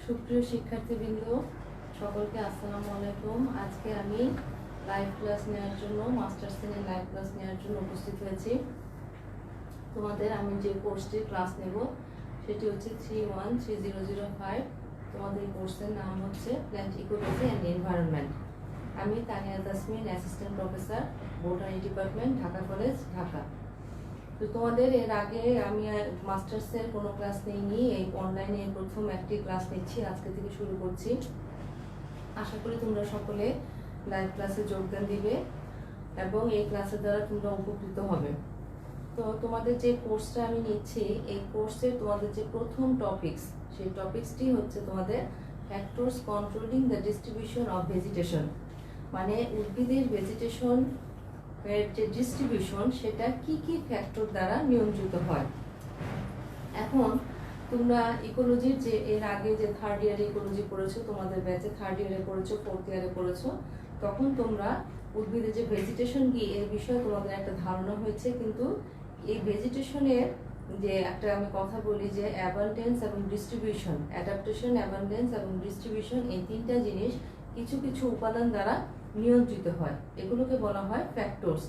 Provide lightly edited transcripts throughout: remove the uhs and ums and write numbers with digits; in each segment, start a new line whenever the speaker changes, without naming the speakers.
সুপ্রিয় শিক্ষার্থীবৃন্দ, সকলকে আসসালামু আলাইকুম। আজকে আমি লাইভ ক্লাস নেওয়ার জন্য মাস্টার্স শ্রেণীর লাইভ ক্লাস নেওয়ার জন্য উপস্থিত হয়েছি। তোমাদের আমি যে কোর্সটির ক্লাস নেব সেটি হচ্ছে 3130005। তোমাদের এই কোর্সের নাম হচ্ছে প্ল্যান্ট ইকোলজি অ্যান্ড এনভায়রনমেন্ট। আমি Tania Tasmin, assistant professor, botany department, Dhaka College, Dhaka. তো তোমাদের এর আগে আমি মাস্টার্সের কোনো ক্লাস নেইনি, এই অনলাইনে প্রথম একটি ক্লাস নিচ্ছি, আজকে থেকে শুরু করছি। আশা করি তোমরা সকলে লাইভ ক্লাসে যোগদান দিবে এবং এই ক্লাসের দ্বারা তোমরা উপকৃত হবে। তো তোমাদের যে কোর্সটা আমি নিচ্ছি, এই কোর্সে তোমাদের যে প্রথম টপিকস, সেই টপিকসটি হচ্ছে তোমাদের factors controlling the distribution of vegetation. মানে উদ্ভিদের ভেজিটেশন যে ডিস্ট্রিবিউশন সেটা কি কি ফ্যাক্টর দ্বারা নিয়ন্ত্রিত হয়। এখন তোমরা ইকোলজির যে এর আগে যে থার্ড ইয়ারে ইকোলজি পড়েছো, তোমাদের ব্যাচে থার্ড ইয়ারে পড়েছো, ফোর্থ ইয়ারে পড়েছো, তখন তোমরা উদ্ভিদের যে ভেজিটেশন কি এর বিষয়ে তোমাদের একটা ধারণা হয়েছে। কিন্তু এই ভেজিটেশনের যে একটা আমি কথা বলি যে অ্যাবান্ডেন্স এবং ডিস্ট্রিবিউশন, অ্যাডাপ্টেশন, অ্যাবান্ডেন্স এবং ডিস্ট্রিবিউশন, এই তিনটা জিনিস কিছু কিছু উপাদান দ্বারা নিয়ন্ত্রিত হয়। এগুলোকে বলা হয় ফ্যাক্টরস।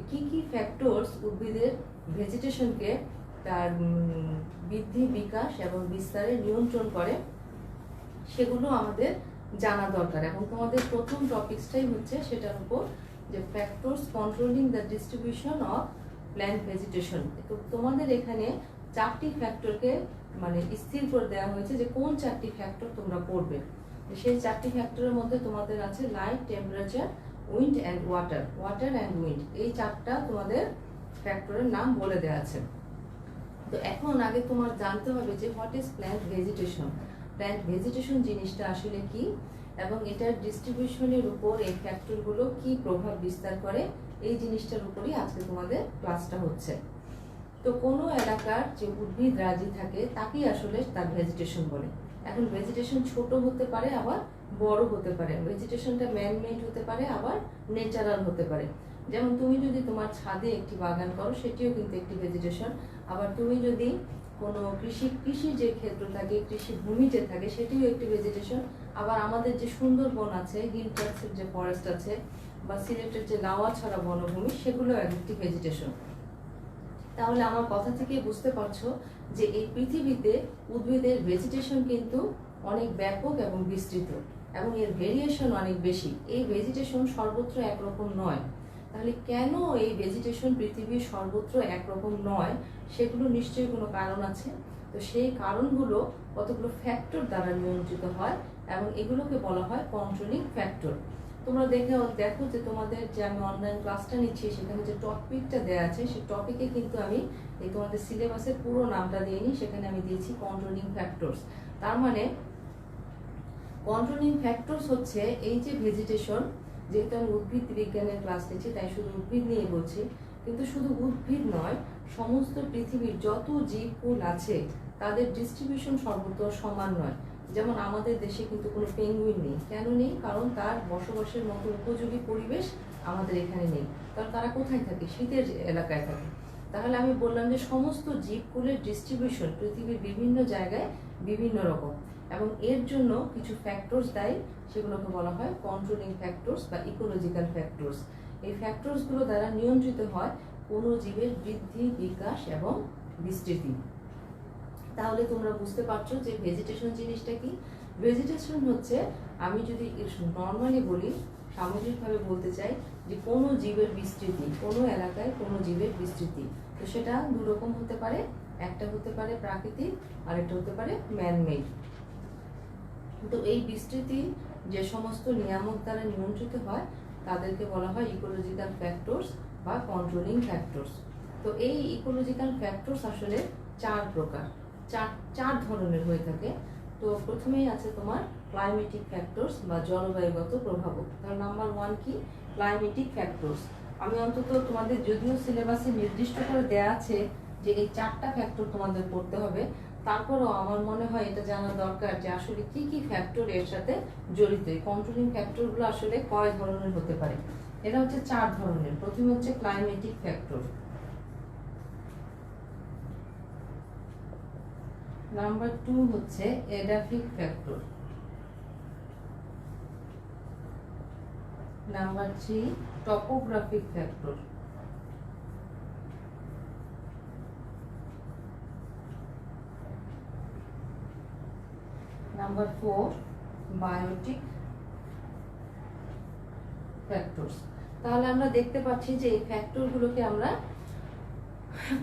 কি কি ফ্যাক্টরস উদ্ভিদের ভেজিটেশনকে তার বৃদ্ধি, বিকাশ এবং বিস্তারে নিয়ন্ত্রণ করে, সেগুলো আমাদের জানা দরকার। এবং তোমাদের প্রথম টপিকসটাই হচ্ছে সেটার উপর, যে factors controlling the distribution of plant vegetation. তো তোমাদের এখানে চারটি ফ্যাক্টরকে মানে স্থির করে দেওয়া হয়েছে যে কোন চারটি ফ্যাক্টর তোমরা পড়বে। সেই চারটি ফ্যাক্টরের মধ্যে তোমাদের আছে light, temperature, wind and water. Water and wind, এই চারটা তোমাদের ফ্যাক্টরের নাম বলে দেওয়া আছে। তো এখন আগে তোমার জানতে হবে যে what is plant vegetation. Plant vegetation জিনিসটা আসলে কি এবং এটার ডিস্ট্রিবিউশনের উপর এই ফ্যাক্টরগুলো কি প্রভাব বিস্তার করে, এই জিনিসটার উপরই আজকে তোমাদের ক্লাসটা হচ্ছে। তো কোনো এলাকার যে উদ্ভিদ রাজি থাকে তাকেই আসলে তার ভেজিটেশন বলে। এখন ভেজিটেশন ছোট হতে পারে, আবার বড় হতে পারে। ভেজিটেশনটা ম্যানমেড হতে পারে, আবার ন্যাচারাল হতে পারে। যেমন তুমি যদি তোমার ছাদে একটি বাগান করো, সেটিও কিন্তু একটি ভেজিটেশন। আবার তুমি যদি কোনো কৃষি যে ক্ষেত্র থাকে, কৃষি ভূমি যে থাকে, সেটিও একটি ভেজিটেশন। আবার আমাদের যে সুন্দরবন আছে, হিল ট্র্যাক্টের যে ফরেস্ট আছে, বা সিলেটের যে লাওয়াছড়া বনভূমি, সেগুলো একটি ভেজিটেশন। তাহলে আমার কথা থেকে বুঝতে পারছো যে এই পৃথিবীতে উদ্ভিদের ভেজিটেশন কিন্তু অনেক ব্যাপক এবং বিস্তৃত এবং এর ভেরিয়েশন অনেক বেশি। এই ভেজিটেশন সর্বত্র একরকম নয়। তাহলে কেন এই ভেজিটেশন পৃথিবীর সর্বত্র একরকম নয়, সেগুলো নিশ্চয়ই কোনো কারণ আছে। তো সেই কারণগুলো কতগুলো ফ্যাক্টর দ্বারা নিয়ন্ত্রিত হয় এবং এগুলোকে বলা হয় কন্ট্রোলিং ফ্যাক্টর। তোমরা দেখো যে তোমাদের যে আমি অনলাইন ক্লাসটা নিচ্ছি, সেখানে যে টপিকটা দেওয়া আছে, সেই টপিকে কিন্তু আমি এই তোমাদের সিলেবাসের পুরো নামটা দিইনি, সেখানে আমি দিয়েছি কন্ট্রোলিং ফ্যাক্টরস। তার মানে কন্ট্রোলিং ফ্যাক্টরস হচ্ছে এই যে ভেজিটেশন, যেহেতু আমি উদ্ভিদ বিজ্ঞানের ক্লাস নিচ্ছি তাই শুধু উদ্ভিদ নিয়ে বলছি, কিন্তু শুধু উদ্ভিদ নয়, সমস্ত পৃথিবীর যত জীবকুল আছে তাদের ডিস্ট্রিবিউশন সর্বত্র সমান নয়। যেমন আমাদের দেশে কিন্তু কোনো পেঙ্গুইন নেই। কেন নেই? কারণ তার বসবাসের মতো উপযোগী পরিবেশ আমাদের এখানে নেই। কারণ তারা কোথায় থাকে? শীতের এলাকায় থাকে। তাহলে আমি বললাম যে সমস্ত জীবকুলের ডিস্ট্রিবিউশন পৃথিবীর বিভিন্ন জায়গায় বিভিন্ন রকম, এবং এর জন্য কিছু ফ্যাক্টরস দায়ী, সেগুলোকে বলা হয় কন্ট্রোলিং ফ্যাক্টরস বা ইকোলজিক্যাল ফ্যাক্টরস। এই ফ্যাক্টরসগুলো দ্বারা নিয়ন্ত্রিত হয় কোনো জীবের বৃদ্ধি, বিকাশ এবং বিস্তৃতি। তাহলে তোমরা বুঝতে পারছো যে ভেজিটেশন জিনিসটা কি। ভেজিটেশন হচ্ছে, আমি যদি নর্মালি বলি, সামগ্রিকভাবে বলতে চাই, যে কোনো জীবের বিস্তৃতি, কোনো এলাকায় কোনো জীবের বিস্তৃতি। তো সেটা দুরকম হতে পারে, একটা হতে পারে প্রাকৃতিক, আর একটা হতে পারে ম্যানমেড। তো এই বিস্তৃতি যে সমস্ত নিয়ামক দ্বারা নিয়ন্ত্রিত হয় তাদেরকে বলা হয় ইকোলজিক্যাল ফ্যাক্টরস বা কন্ট্রোলিং ফ্যাক্টরস। তো এই ইকোলজিক্যাল ফ্যাক্টরস আসলে চার ধরনের হয়ে থাকে। তো প্রথমেই আছে তোমার ক্লাইমেটিক ফ্যাক্টরস বা জলবায়ুগত প্রভাবক। তার নাম্বার 1 কি? Climatic factors. আমি অন্তত তোমাদের যদিও সিলেবাসে নির্দিষ্ট করে দেয়া আছে যে এই চারটা ফ্যাক্টর তোমাদের পড়তে হবে, তারপরও আমার মনে হয় এটা জানা দরকার যে আসলে কি কি ফ্যাক্টর এর সাথে জড়িত। এই কন্ট্রোলিং ফ্যাক্টরগুলো আসলে কয় ধরনের হতে পারে? এটা হচ্ছে 4 ধরনের। প্রথমে হচ্ছে ক্লাইমেটিক ফ্যাক্টর। নাম্বার 2 হচ্ছে edaphic factor. Number 3 topographic factor. Number 4 biotic factors. তাহলে আমরা দেখতে পাচ্ছি যে এই ফ্যাক্টরগুলোকে আমরা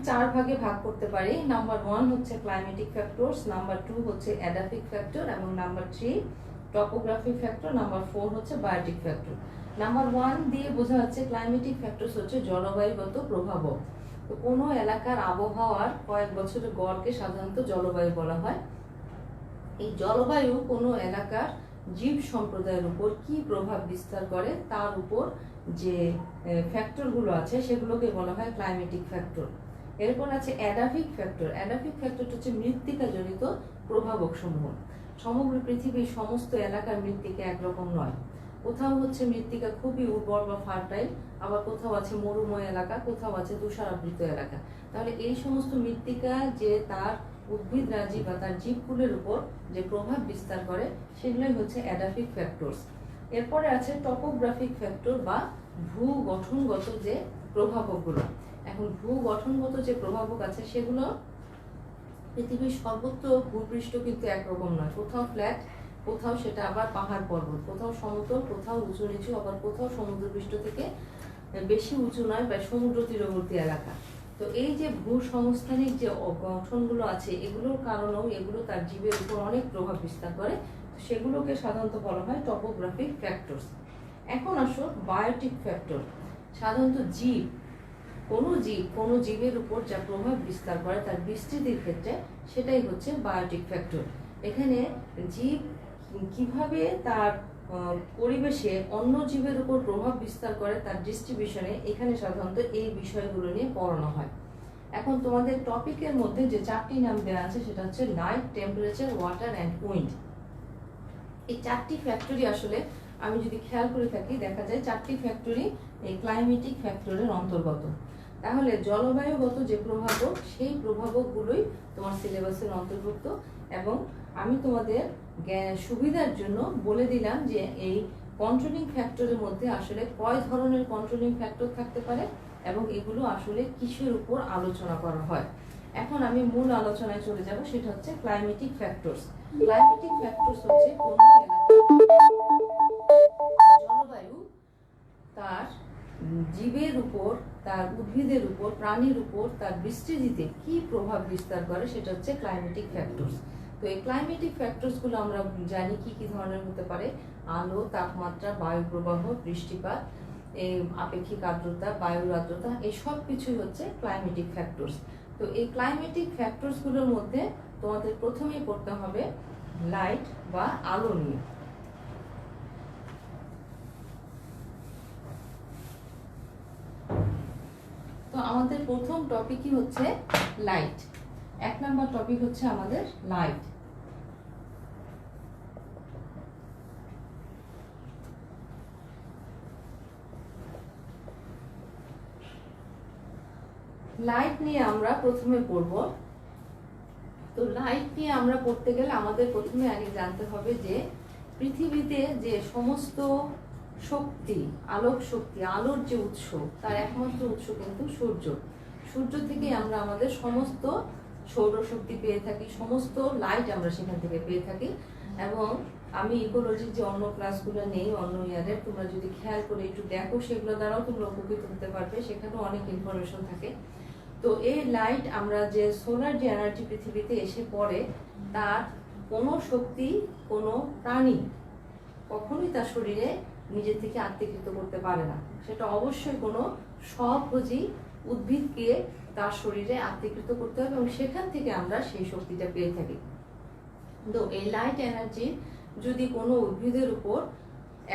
4 ভাগে ভাগ করতে পারি। নাম্বার 1 হচ্ছে ক্লাইমেটিক ফ্যাক্টরস, নাম্বার 2 হচ্ছে অ্যাডাফিক ফ্যাক্টর এবং নাম্বার 3 টপোগ্রাফিক ফ্যাক্টর, নাম্বার 4 হচ্ছে বায়োটিক ফ্যাক্টর। নাম্বার 1 দিয়ে বোঝা যাচ্ছে ক্লাইমেটিক ফ্যাক্টরস হচ্ছে জলবায়ুগত প্রভাবক। তো কোনো এলাকার আবহাওয়ার কয়েক বছরের গড়কে সাধারণত জলবায়ু বলা হয়। এই জলবায়ু কোনো এলাকার জীব সম্প্রদায়ের উপর কি প্রভাব বিস্তার করে তার উপর যে ফ্যাক্টরগুলো আছে সেগুলোকে বলা হয় ক্লাইমেটিক ফ্যাক্টর। এরপর আছে অ্যাডাফিক ফ্যাক্টর। অ্যাডাফিক ফ্যাক্টর হচ্ছে মৃত্তিকা জনিত প্রভাবক সমূহ। সমগ্র পৃথিবীর সমস্ত এলাকার মৃত্তিকা একরকম নয়। কোথাও হচ্ছে মৃত্তিকা খুবই উর্বর বা ফার্টাইল, আবার কোথাও আছে মরুময় এলাকা, কোথাও আছে তুষারাবৃত এলাকা। তাহলে এই সমস্ত মৃত্তিকা যে তার উদ্ভিদ রাজি বা তার জীবকুলের উপর যে প্রভাব বিস্তার করে সেগুলোই হচ্ছে অ্যাডাফিক ফ্যাক্টরস। এরপরে আছে টপোগ্রাফিক ফ্যাক্টর বা ভূ গঠনগত যে প্রভাবকগুলো। এখন ভূ গঠনগত যে প্রভাবক আছে সেগুলো পৃথিবীর সর্বত্র ভূপৃষ্ঠ কিন্তু একরকম নয়। কোথাও ফ্ল্যাট, কোথাও সেটা আবার পাহাড় পর্বত, কোথাও সমতল, কোথাও উঁচু নিচু, আবার কোথাও সমুদ্রপৃষ্ঠ থেকে বেশি উঁচু নয় বা সমুদ্র তীরবর্তী এলাকা। তো এই যে ভূসংস্থানিক যে গঠনগুলো আছে এগুলোর কারণেও এগুলো তার জীবের উপর অনেক প্রভাব বিস্তার করে। সেগুলোকে সাধারণত বলা হয় টপোগ্রাফিক ফ্যাক্টরস। এখন আসো বায়োটিক ফ্যাক্টর। সাধারণত কোনো জীবের উপর যা প্রভাব বিস্তার করে তার বিস্তৃতির ক্ষেত্রে সেটাই হচ্ছে বায়োটিক ফ্যাক্টর। এখানে জীব কিভাবে তার পরিবেশে অন্য জীবের উপর প্রভাব বিস্তার করে তার ডিস্ট্রিবিউশনে এখানে সাধারণত এই বিষয়গুলো নিয়ে পড়ানো হয়। এখন তোমাদের টপিকের মধ্যে যে 4টি নাম দেওয়া আছে সেটা হচ্ছে light, temperature, water and wind. এই 4টি ফ্যাক্টরি আসলে আমি যদি খেয়াল করে থাকি দেখা যায় 4টি ফ্যাক্টরি এই ক্লাইমেটিক ফ্যাক্টরের অন্তর্গত। তাহলে জলবায়ুগত যে প্রভাবক সেই প্রভাবকগুলোই তোমার সিলেবাসের অন্তর্ভুক্ত। এবং আমি তোমাদের সুবিধার জন্য বলে দিলাম যে এই কন্ট্রোলিং ফ্যাক্টরের মধ্যে আসলে কয় ধরনের কন্ট্রোলিং ফ্যাক্টর থাকতে পারে এবং এগুলো আসলে কিসের উপর আলোচনা করা হয়। এখন আমি মূল আলোচনায় চলে যাব, সেটা হচ্ছে ক্লাইমেটিক ফ্যাক্টরস। ক্লাইমেটিক ফ্যাক্টরস হচ্ছে কোনো এলাকার জলবায়ু তার জীবের উপর, তার উদ্ভিদের উপর, প্রাণীর উপর তার বিস্তৃতিতে কি প্রভাব বিস্তার করে সেটা হচ্ছে ক্লাইমেটিক ফ্যাক্টরস। তো এই ক্লাইমেটিক ফ্যাক্টরসগুলো আমরা জানি কি কি ধরনের হতে পারে। আলো, তাপমাত্রা, বায়ু প্রবাহ, বৃষ্টিপাত, এই আপেক্ষিক আর্দ্রতা, বায়ুর আর্দ্রতা, এই সব কিছুই হচ্ছে ক্লাইমেটিক ফ্যাক্টরস। তো এই ক্লাইমেটিক ফ্যাক্টরসগুলোর মধ্যে তোমাদের প্রথমেই পড়তে হবে লাইট বা আলো নিয়ে। তো আমাদের প্রথম টপিকই হচ্ছে লাইট। 1 নম্বর টপিক হচ্ছে আমাদের লাইট। লাইট নিয়ে আমরা প্রথমে পড়ব। তো লাইট নিয়ে আমরা পড়তে গেলে আমাদের প্রথমে আগে জানতে হবে যে পৃথিবীতে যে সমস্ত শক্তি, আলোক শক্তি, আলোর যে উৎস তার একমাত্র উৎস কিন্তু সূর্য। সূর্য থেকে আমরা আমাদের সমস্ত সৌরশক্তি পেয়ে থাকি, সমস্ত লাইট আমরা সেখান থেকে পেয়ে থাকি। এবং আমি ইকোলজির যে অন্য ক্লাসগুলো নেই অন্য ইয়ারের, তোমরা যদি খেয়াল করে একটু দেখো সেগুলো দ্বারাও তোমরা উপকৃত হতে পারবে, সেখানেও অনেক ইনফরমেশন থাকে। তো এই লাইট আমরা যে সোলার যে এনার্জি পৃথিবীতে এসে পড়ে তার কোনো শক্তি কোনো প্রাণী কখনোই তার শরীরে নিজে থেকে আত্মীকৃত করতে পারে না। সেটা অবশ্যই কোনো স্বভোজী উদ্ভিদকে তার শরীরে আত্মীকৃত করতে হবে এবং সেখান থেকে আমরা সেই শক্তিটা পেয়ে থাকি। তো এই লাইট এনার্জি যদি কোনো উদ্ভিদের উপর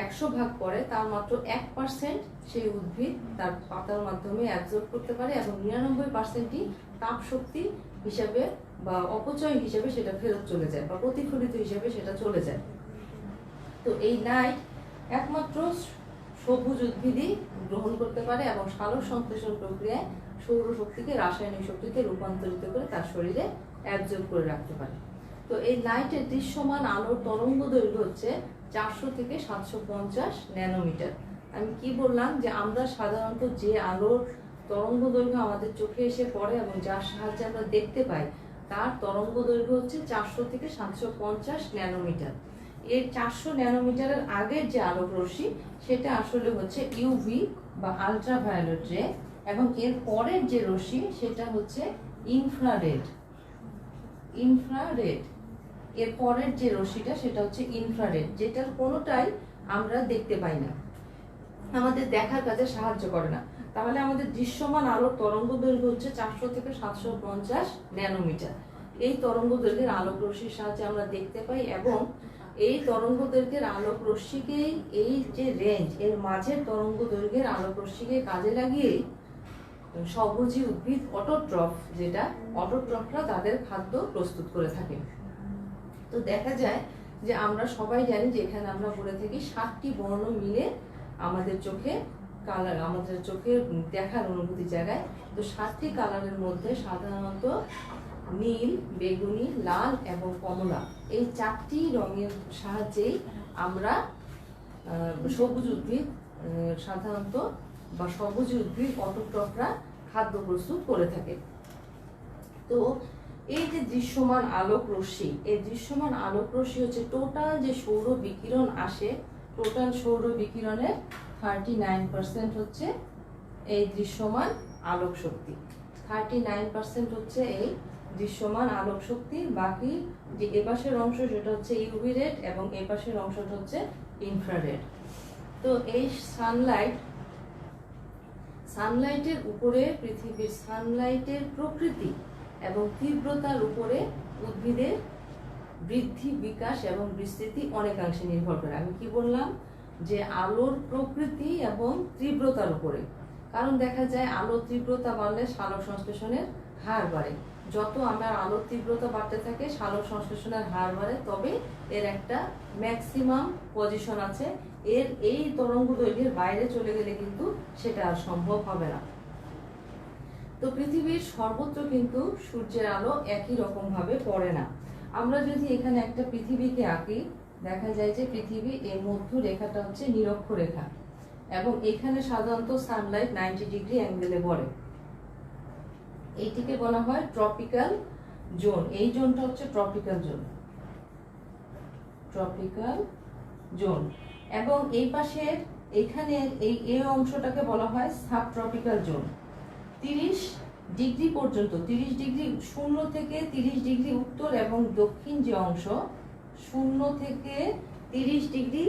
100 ভাগ পড়ে তার মাত্র 1% সেই উদ্ভিদ তার পাতার মাধ্যমে অ্যাবজর্ব করতে পারে এবং 99%ই তাপ শক্তি হিসাবে বা অপচয় হিসাবে সেটা ফেরত চলে যায় বা প্রতিফলিত হিসাবে সেটা চলে যায়। তো এই লাইট একমাত্র সবুজ উদ্ভিদই গ্রহণ করতে পারে এবং সালোক সংশ্লেষণ প্রক্রিয়ায় সৌরশক্তিকে রাসায়নিক শক্তিতে রূপান্তরিত করে তার শরীরে অ্যাবজর্ব করে রাখতে পারে। তো এই লাইটের দৃশ্যমান আলোর তরঙ্গ দৈর্ঘ্য হচ্ছে 400 থেকে 750 ন্যানোমিটার। আমি কি বললাম যে আমরা সাধারণত যে আলোর তরঙ্গ দৈর্ঘ্য আমাদের চোখে এসে পড়ে এবং যার সাহায্যে আমরা দেখতে পাই তার তরঙ্গ দৈর্ঘ্য হচ্ছে 400 থেকে 750 ন্যানোমিটার। এর 400 ন্যানোমিটারের আগের যে আলোক রশ্মি সেটা আসলে হচ্ছে ইউভি বা আলট্রাভায়োলেট রে, এবং এর পরের যে রশ্মি সেটা হচ্ছে ইনফ্রারেড। এর পরের যে রশ্মিটা সেটা হচ্ছে ইনফ্রারেড, যেটার কোনোটাই আমরা দেখতে পাই না, আমাদের দেখার কাজে সাহায্য করে না। তাহলে আমাদের দৃশ্যমান আলোর তরঙ্গ দৈর্ঘ্য হচ্ছে 400 থেকে 750 ন্যানোমিটার। এই তরঙ্গ দৈর্ঘ্যের আলোক রশ্মির সাহায্যে আমরা দেখতে পাই, এবং এই তরঙ্গ দৈর্ঘ্যের আলোক রশ্মিকেই এই যে রেঞ্জ এর মাঝের তরঙ্গ দৈর্ঘ্যের আলোক রশ্মিকে কাজে লাগিয়েই স্বভোজী উদ্ভিদ অটোট্রফরা তাদের খাদ্য প্রস্তুত করে থাকে। তো দেখা যায় যে আমরা সবাই জানি যে এখানে আমরা বলে থাকি 7টি বর্ণ মিলে আমাদের চোখে কালার, আমাদের চোখের দেখার অনুভূতি জায়গায়। তো 7টি কালারের মধ্যে সাধারণত নীল, বেগুনি, লাল এবং কমলা এই 4টি রঙের সাহায্যেই আমরা সবুজ উদ্ভিদ সাধারণত বা সবুজ উদ্ভিদ অটোট্রফরা খাদ্য প্রস্তুত করে থাকে। তো এই যে দৃশ্যমান আলোক রশ্মি, এই দৃশ্যমান আলোক রশ্মি হচ্ছে টোটাল যে সৌর বিকিরণ আসে, টোটাল সৌর বিকিরণের 39% হচ্ছে এই দৃশ্যমান আলোক শক্তি। 39% হচ্ছে এই দৃশ্যমান আলোক শক্তি। বাকি যে এপাশের অংশ সেটা হচ্ছে ইউভি রেড এবং এপাশের অংশটা হচ্ছে ইনফ্রারেড। তো এই সানলাইটের উপরে পৃথিবীর সানলাইটের প্রকৃতি এবং তীব্রতার উপরে উদ্ভিদের বৃদ্ধি, বিকাশ এবং বিস্তৃতি অনেকাংশে নির্ভর করে। আমি কি বললাম যে আলোর প্রকৃতি এবং তীব্রতার উপরে, কারণ দেখা যায় আলোর তীব্রতা বাড়লে সালোক সংশ্লেষণের হার বাড়ে। যত আমার আলোর তীব্রতা বাড়তে থাকে সালোক সংশ্লেষণের হার বাড়ে, তবে এর একটা ম্যাক্সিমাম পজিশন আছে। এই তরঙ্গ দৈর্ঘ্যের বাইরে চলে গেলে কিন্তু সেটা আর সম্ভব হবে না। তো পৃথিবীর সর্বত্র কিন্তু সূর্যের আলো একই রকম ভাবে পড়ে না। আমরা যদি এখানে একটা পৃথিবীকে আঁকি, দেখা যায় যে পৃথিবী এর মধ্য রেখাটা হচ্ছে নিরক্ষরেখা, এবং এখানে সাধারণত সানলাইট 90 ডিগ্রি অ্যাঙ্গেলে পড়ে। এইটিকে বলা হয় ট্রপিক্যাল জোন। এই জোনটা হচ্ছে ট্রপিক্যাল জোন, এবং এই পাশের এখানে এই অংশটাকে বলা হয় সাবট্রপিক্যাল জোন। 30 ডিগ্রি পর্যন্ত, 30 ডিগ্রি 0 থেকে 30 ডিগ্রি উত্তর এবং দক্ষিণ যে অংশ, 0 থেকে 30 ডিগ্রি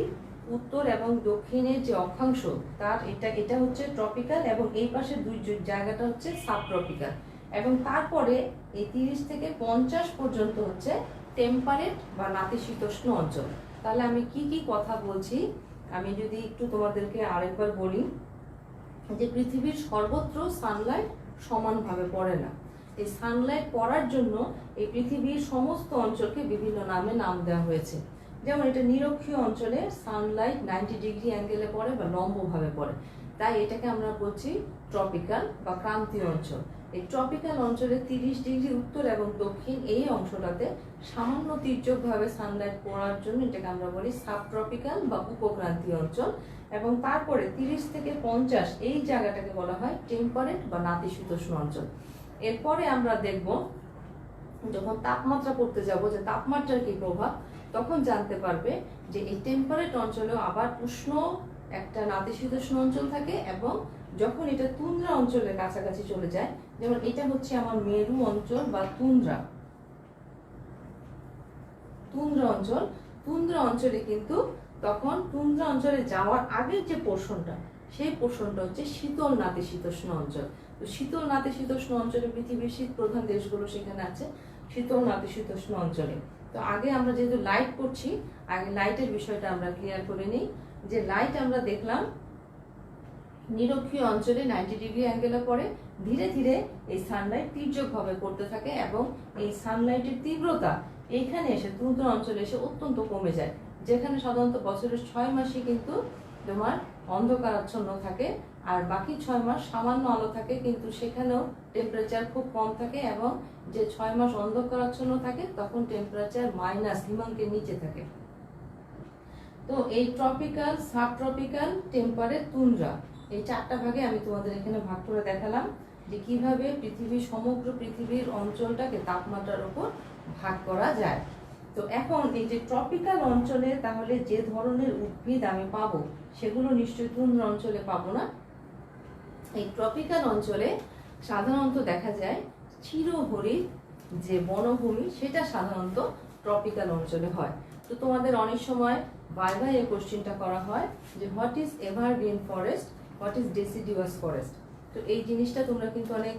উত্তর এবং দক্ষিণের যে অক্ষাংশ তার এটা হচ্ছে ট্রপিক্যাল, এবং এই পাশের দুই জায়গাটা হচ্ছে সাবট্রপিক্যাল। এবং তারপরে এই 30 থেকে 50 পর্যন্ত হচ্ছে টেম্পারেট বা নাতিশীতোষ্ণ অঞ্চল। তাহলে আমি কি কি কথা বলছি আমি যদি একটু তোমাদেরকে আরেকবার বলি, যে পৃথিবীর সর্বত্র সানলাইট সমানভাবে পড়ে না। এই সানলাইট পড়ার জন্য এই পৃথিবীর সমস্ত অঞ্চলকে বিভিন্ন নামে নাম দেওয়া হয়েছে। যেমন এটা নিরক্ষীয় অঞ্চলে সানলাইট 90 ডিগ্রি অ্যাঙ্গেলে পড়ে বা লম্বভাবে পড়ে, তাই এটাকে আমরা বলছি ট্রপিক্যাল বা ক্রান্তীয় অঞ্চল। এই ট্রপিক্যাল অঞ্চলে 30 ডিগ্রি উত্তর এবং দক্ষিণ এই অংশটাতে সামান্য তির্যকভাবে সানলাইট পড়ার জন্য এটাকে আমরা বলি সাবট্রপিক্যাল বা উপক্রান্তীয় অঞ্চল। এবং তারপরে 30 থেকে 50 এই জায়গাটাকে বলা হয় টেম্পারেট বা নাতিশীতোষ্ণ অঞ্চল। এরপরে আমরা দেখব যখন তাপমাত্রা পড়তে যাব যে তাপমাত্রার কি প্রভাব, তখন জানতে পারবে যে এই টেম্পারেট অঞ্চলেও আবার উষ্ণ একটা নাতিশীতোষ্ণ অঞ্চল থাকে, এবং যখন এটা তুন্দ্রা অঞ্চলের কাছাকাছি চলে যায়, যেমন এটা হচ্ছে আমার মেরু অঞ্চল বা তুন্দ্রা অঞ্চল, তুন্দ্রা অঞ্চলে কিন্তু তখন তুন্দ্রা অঞ্চলে যাওয়ার আগের যে পোর্শনটা, সেই পোর্শনটা হচ্ছে শীতল নাতিশীতোষ্ণ অঞ্চল। তো শীতল নাতিশীতোষ্ণ অঞ্চলে পৃথিবীর শীত প্রধান দেশগুলো সেখানে আছে শীতল নাতিশীতোষ্ণ অঞ্চলে। তো আগে আমরা যেহেতু লাইট পড়ছি, আগে লাইটের বিষয়টা আমরা ক্লিয়ার করে নিই। যে লাইট আমরা দেখলাম নিরক্ষীয় অঞ্চলে 90 ডিগ্রি অ্যাঙ্গেলে পড়ে, ধীরে ধীরে এই সানলাইট তির্যকভাবে পড়তে থাকে, এবং এই সানলাইটের তীব্রতা এইখানে এসে তুন্দ্রা অঞ্চলে এসে অত্যন্ত কমে যায়, যেখানে সাধারণত বছরের 6 মাসই কিন্তু তোমার অন্ধকারাচ্ছন্ন থাকে আর বাকি 6 মাস সামান্য আলো থাকে, কিন্তু সেখানেও টেম্পারেচার খুব কম থাকে, এবং যে 6 মাস অন্ধকারাচ্ছন্ন থাকে তখন টেম্পারেচার মাইনাস হিমাঙ্কের নিচে থাকে। তো এই tropical, sub tropical, temperate, tundra, এই 4টা ভাগে আমি তোমাদের এখানে ভাগ করে দেখালাম যে কিভাবে সমগ্র পৃথিবীর অঞ্চলটাকে তাপমাত্রার উপর ভাগ করা যায়। তো এখন এই যে ট্রপিক্যাল অঞ্চলে তাহলে যে ধরনের উদ্ভিদ আমি পাবো সেগুলো নিশ্চয়ই তুন্দ্রা অঞ্চলে পাবো না। এই ট্রপিক্যাল অঞ্চলে সাধারণত দেখা যায় চিরহরিৎ যে বনভূমি, সেটা সাধারণত ট্রপিক্যাল অঞ্চলে হয়। তো তোমাদের অনেক সময় বারবার এই কোশ্চেনটা করা হয় যে what is evergreen forest, what is deciduous forest. তো এই জিনিসটা তোমরা কিন্তু অনেক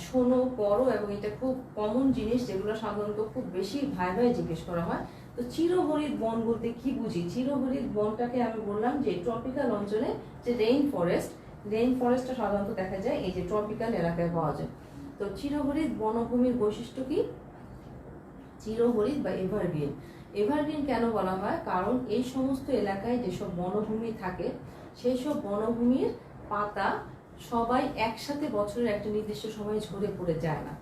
শোনো, পড়ো, এবং এটা খুব কমন জিনিস যেগুলো সাধারণত খুব বেশি ভাই জিজ্ঞেস করা হয়। তো চিরহরিৎ বন বলতে কি বুঝি? চিরহরিৎ বনটাকে আমি বললাম যে ট্রপিক্যাল অঞ্চলে যে রেইন ফরেস্টটা সাধারণত দেখা যায় এই যে ট্রপিক্যাল এলাকায় পাওয়া যায়। তো চিরহরিৎ বনভূমির বৈশিষ্ট্য কি? চিরহরিৎ বা এভারগ্রিন কেন বলা হয়? কারণ এই সমস্ত এলাকায় যেসব বনভূমি থাকে সেই সব বনভূমির পাতা সবাই একসাথে বছরের একটা নির্দিষ্ট সময়ে ঝরে পড়ে যায় না।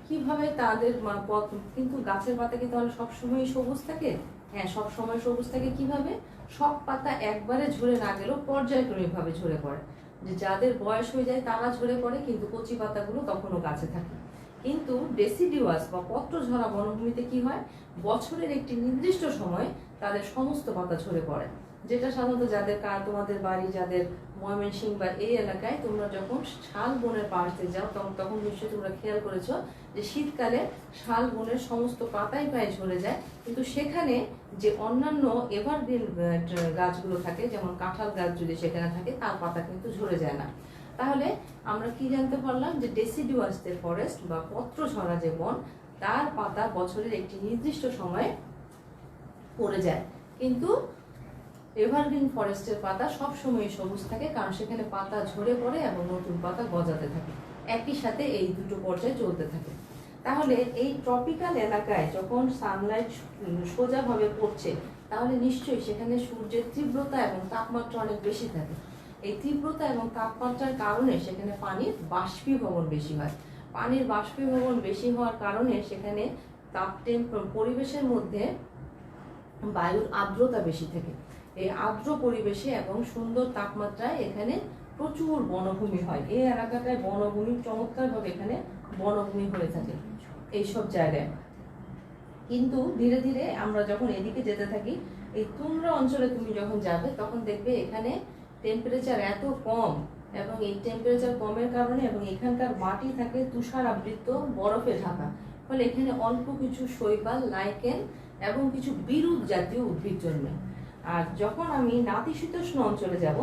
কিভাবে তাদের কিন্তু গাছের পাতা কি তাহলে সবসময় সবুজ থাকে? হ্যাঁ, সবসময় সবুজ থাকে। কিভাবে? সব পাতা একবারে ঝরে না গেলেও পর্যায়ক্রমিক ভাবে ঝরে পড়ে। যে যাদের বয়স হয়ে যায় তারা ঝরে পড়ে, কিন্তু কচি পাতাগুলো তখনও গাছে থাকে। কিন্তু ডেসিডিউয়াস বা পত্রঝরা বনভূমিতে কি হয়? বছরের একটি নির্দিষ্ট সময় তাদের সমস্ত পাতা ঝরে পড়ে, যেটা সাধারণত তোমাদের বাড়ি যাদের ময়মনসিংহ বা এই এলাকায় তোমরা যখন শাল বনের পাশে যাও তখন নিশ্চয়ই তোমরা খেয়াল করেছো যে শীতকালে শাল বনের সমস্ত পাতাই প্রায় ঝরে যায়, কিন্তু সেখানে যে অন্যান্য এভারগ্রিন গাছগুলো থাকে, যেমন কাঁঠাল গাছ যদি সেখানে থাকে, তার পাতা কিন্তু ঝরে যায় না। তাহলে আমরা কি জানতে পারলাম? যে ডেসিডিউয়াস ফরেস্ট বা পত্রঝরা যে বন, তার পাতা বছরের একটি নির্দিষ্ট সময়ে পড়ে যায়, কিন্তু এভারগ্রিন ফরেস্টের পাতা সবসময় সবুজ থাকে, কারণ সেখানে পাতা ঝরে পড়ে এবং নতুন পাতা গজাতে থাকে। একই সাথে এই দুটো পর্যায়ে চলতে থাকে। তাহলে এই ট্রপিক্যাল এলাকায় যখন সানলাইট সোজাভাবে পড়ছে, তাহলে নিশ্চয়ই সেখানে সূর্যের তীব্রতা এবং তাপমাত্রা অনেক বেশি থাকে। এই তীব্রতা এবং তাপমাত্রার কারণে সেখানে পানির বাষ্পীভবন বেশি হয়। পানির বাষ্পীভবন বেশি হওয়ার কারণে সেখানে পরিবেশের মধ্যে বায়ুর আর্দ্রতা বেশি থাকে। এই আর্দ্র পরিবেশে এবং সুন্দর তাপমাত্রায় এখানে প্রচুর বনভূমি হয়। এই এলাকাটায় বনভূমি চমৎকারভাবে এখানে বনভূমি হয়ে থাকে এইসব জায়গায়। কিন্তু ধীরে ধীরে আমরা যখন এদিকে যেতে থাকি, এই তুন্দ্রা অঞ্চলে তুমি যখন যাবে তখন দেখবে এখানে টেম্পারেচার এত কম, এবং এই টেম্পারেচার কমের কারণে এবং এখানকার মাটি থাকে তুষার আবৃত, বরফে ঢাকা, ফলে এখানে অল্প কিছু শৈবাল, লাইকেন এবং কিছু বিরুৎ জাতীয় উদ্ভিদ জন্মে। আর যখন আমি নাতিশীতোষ্ণ অঞ্চলে যাব,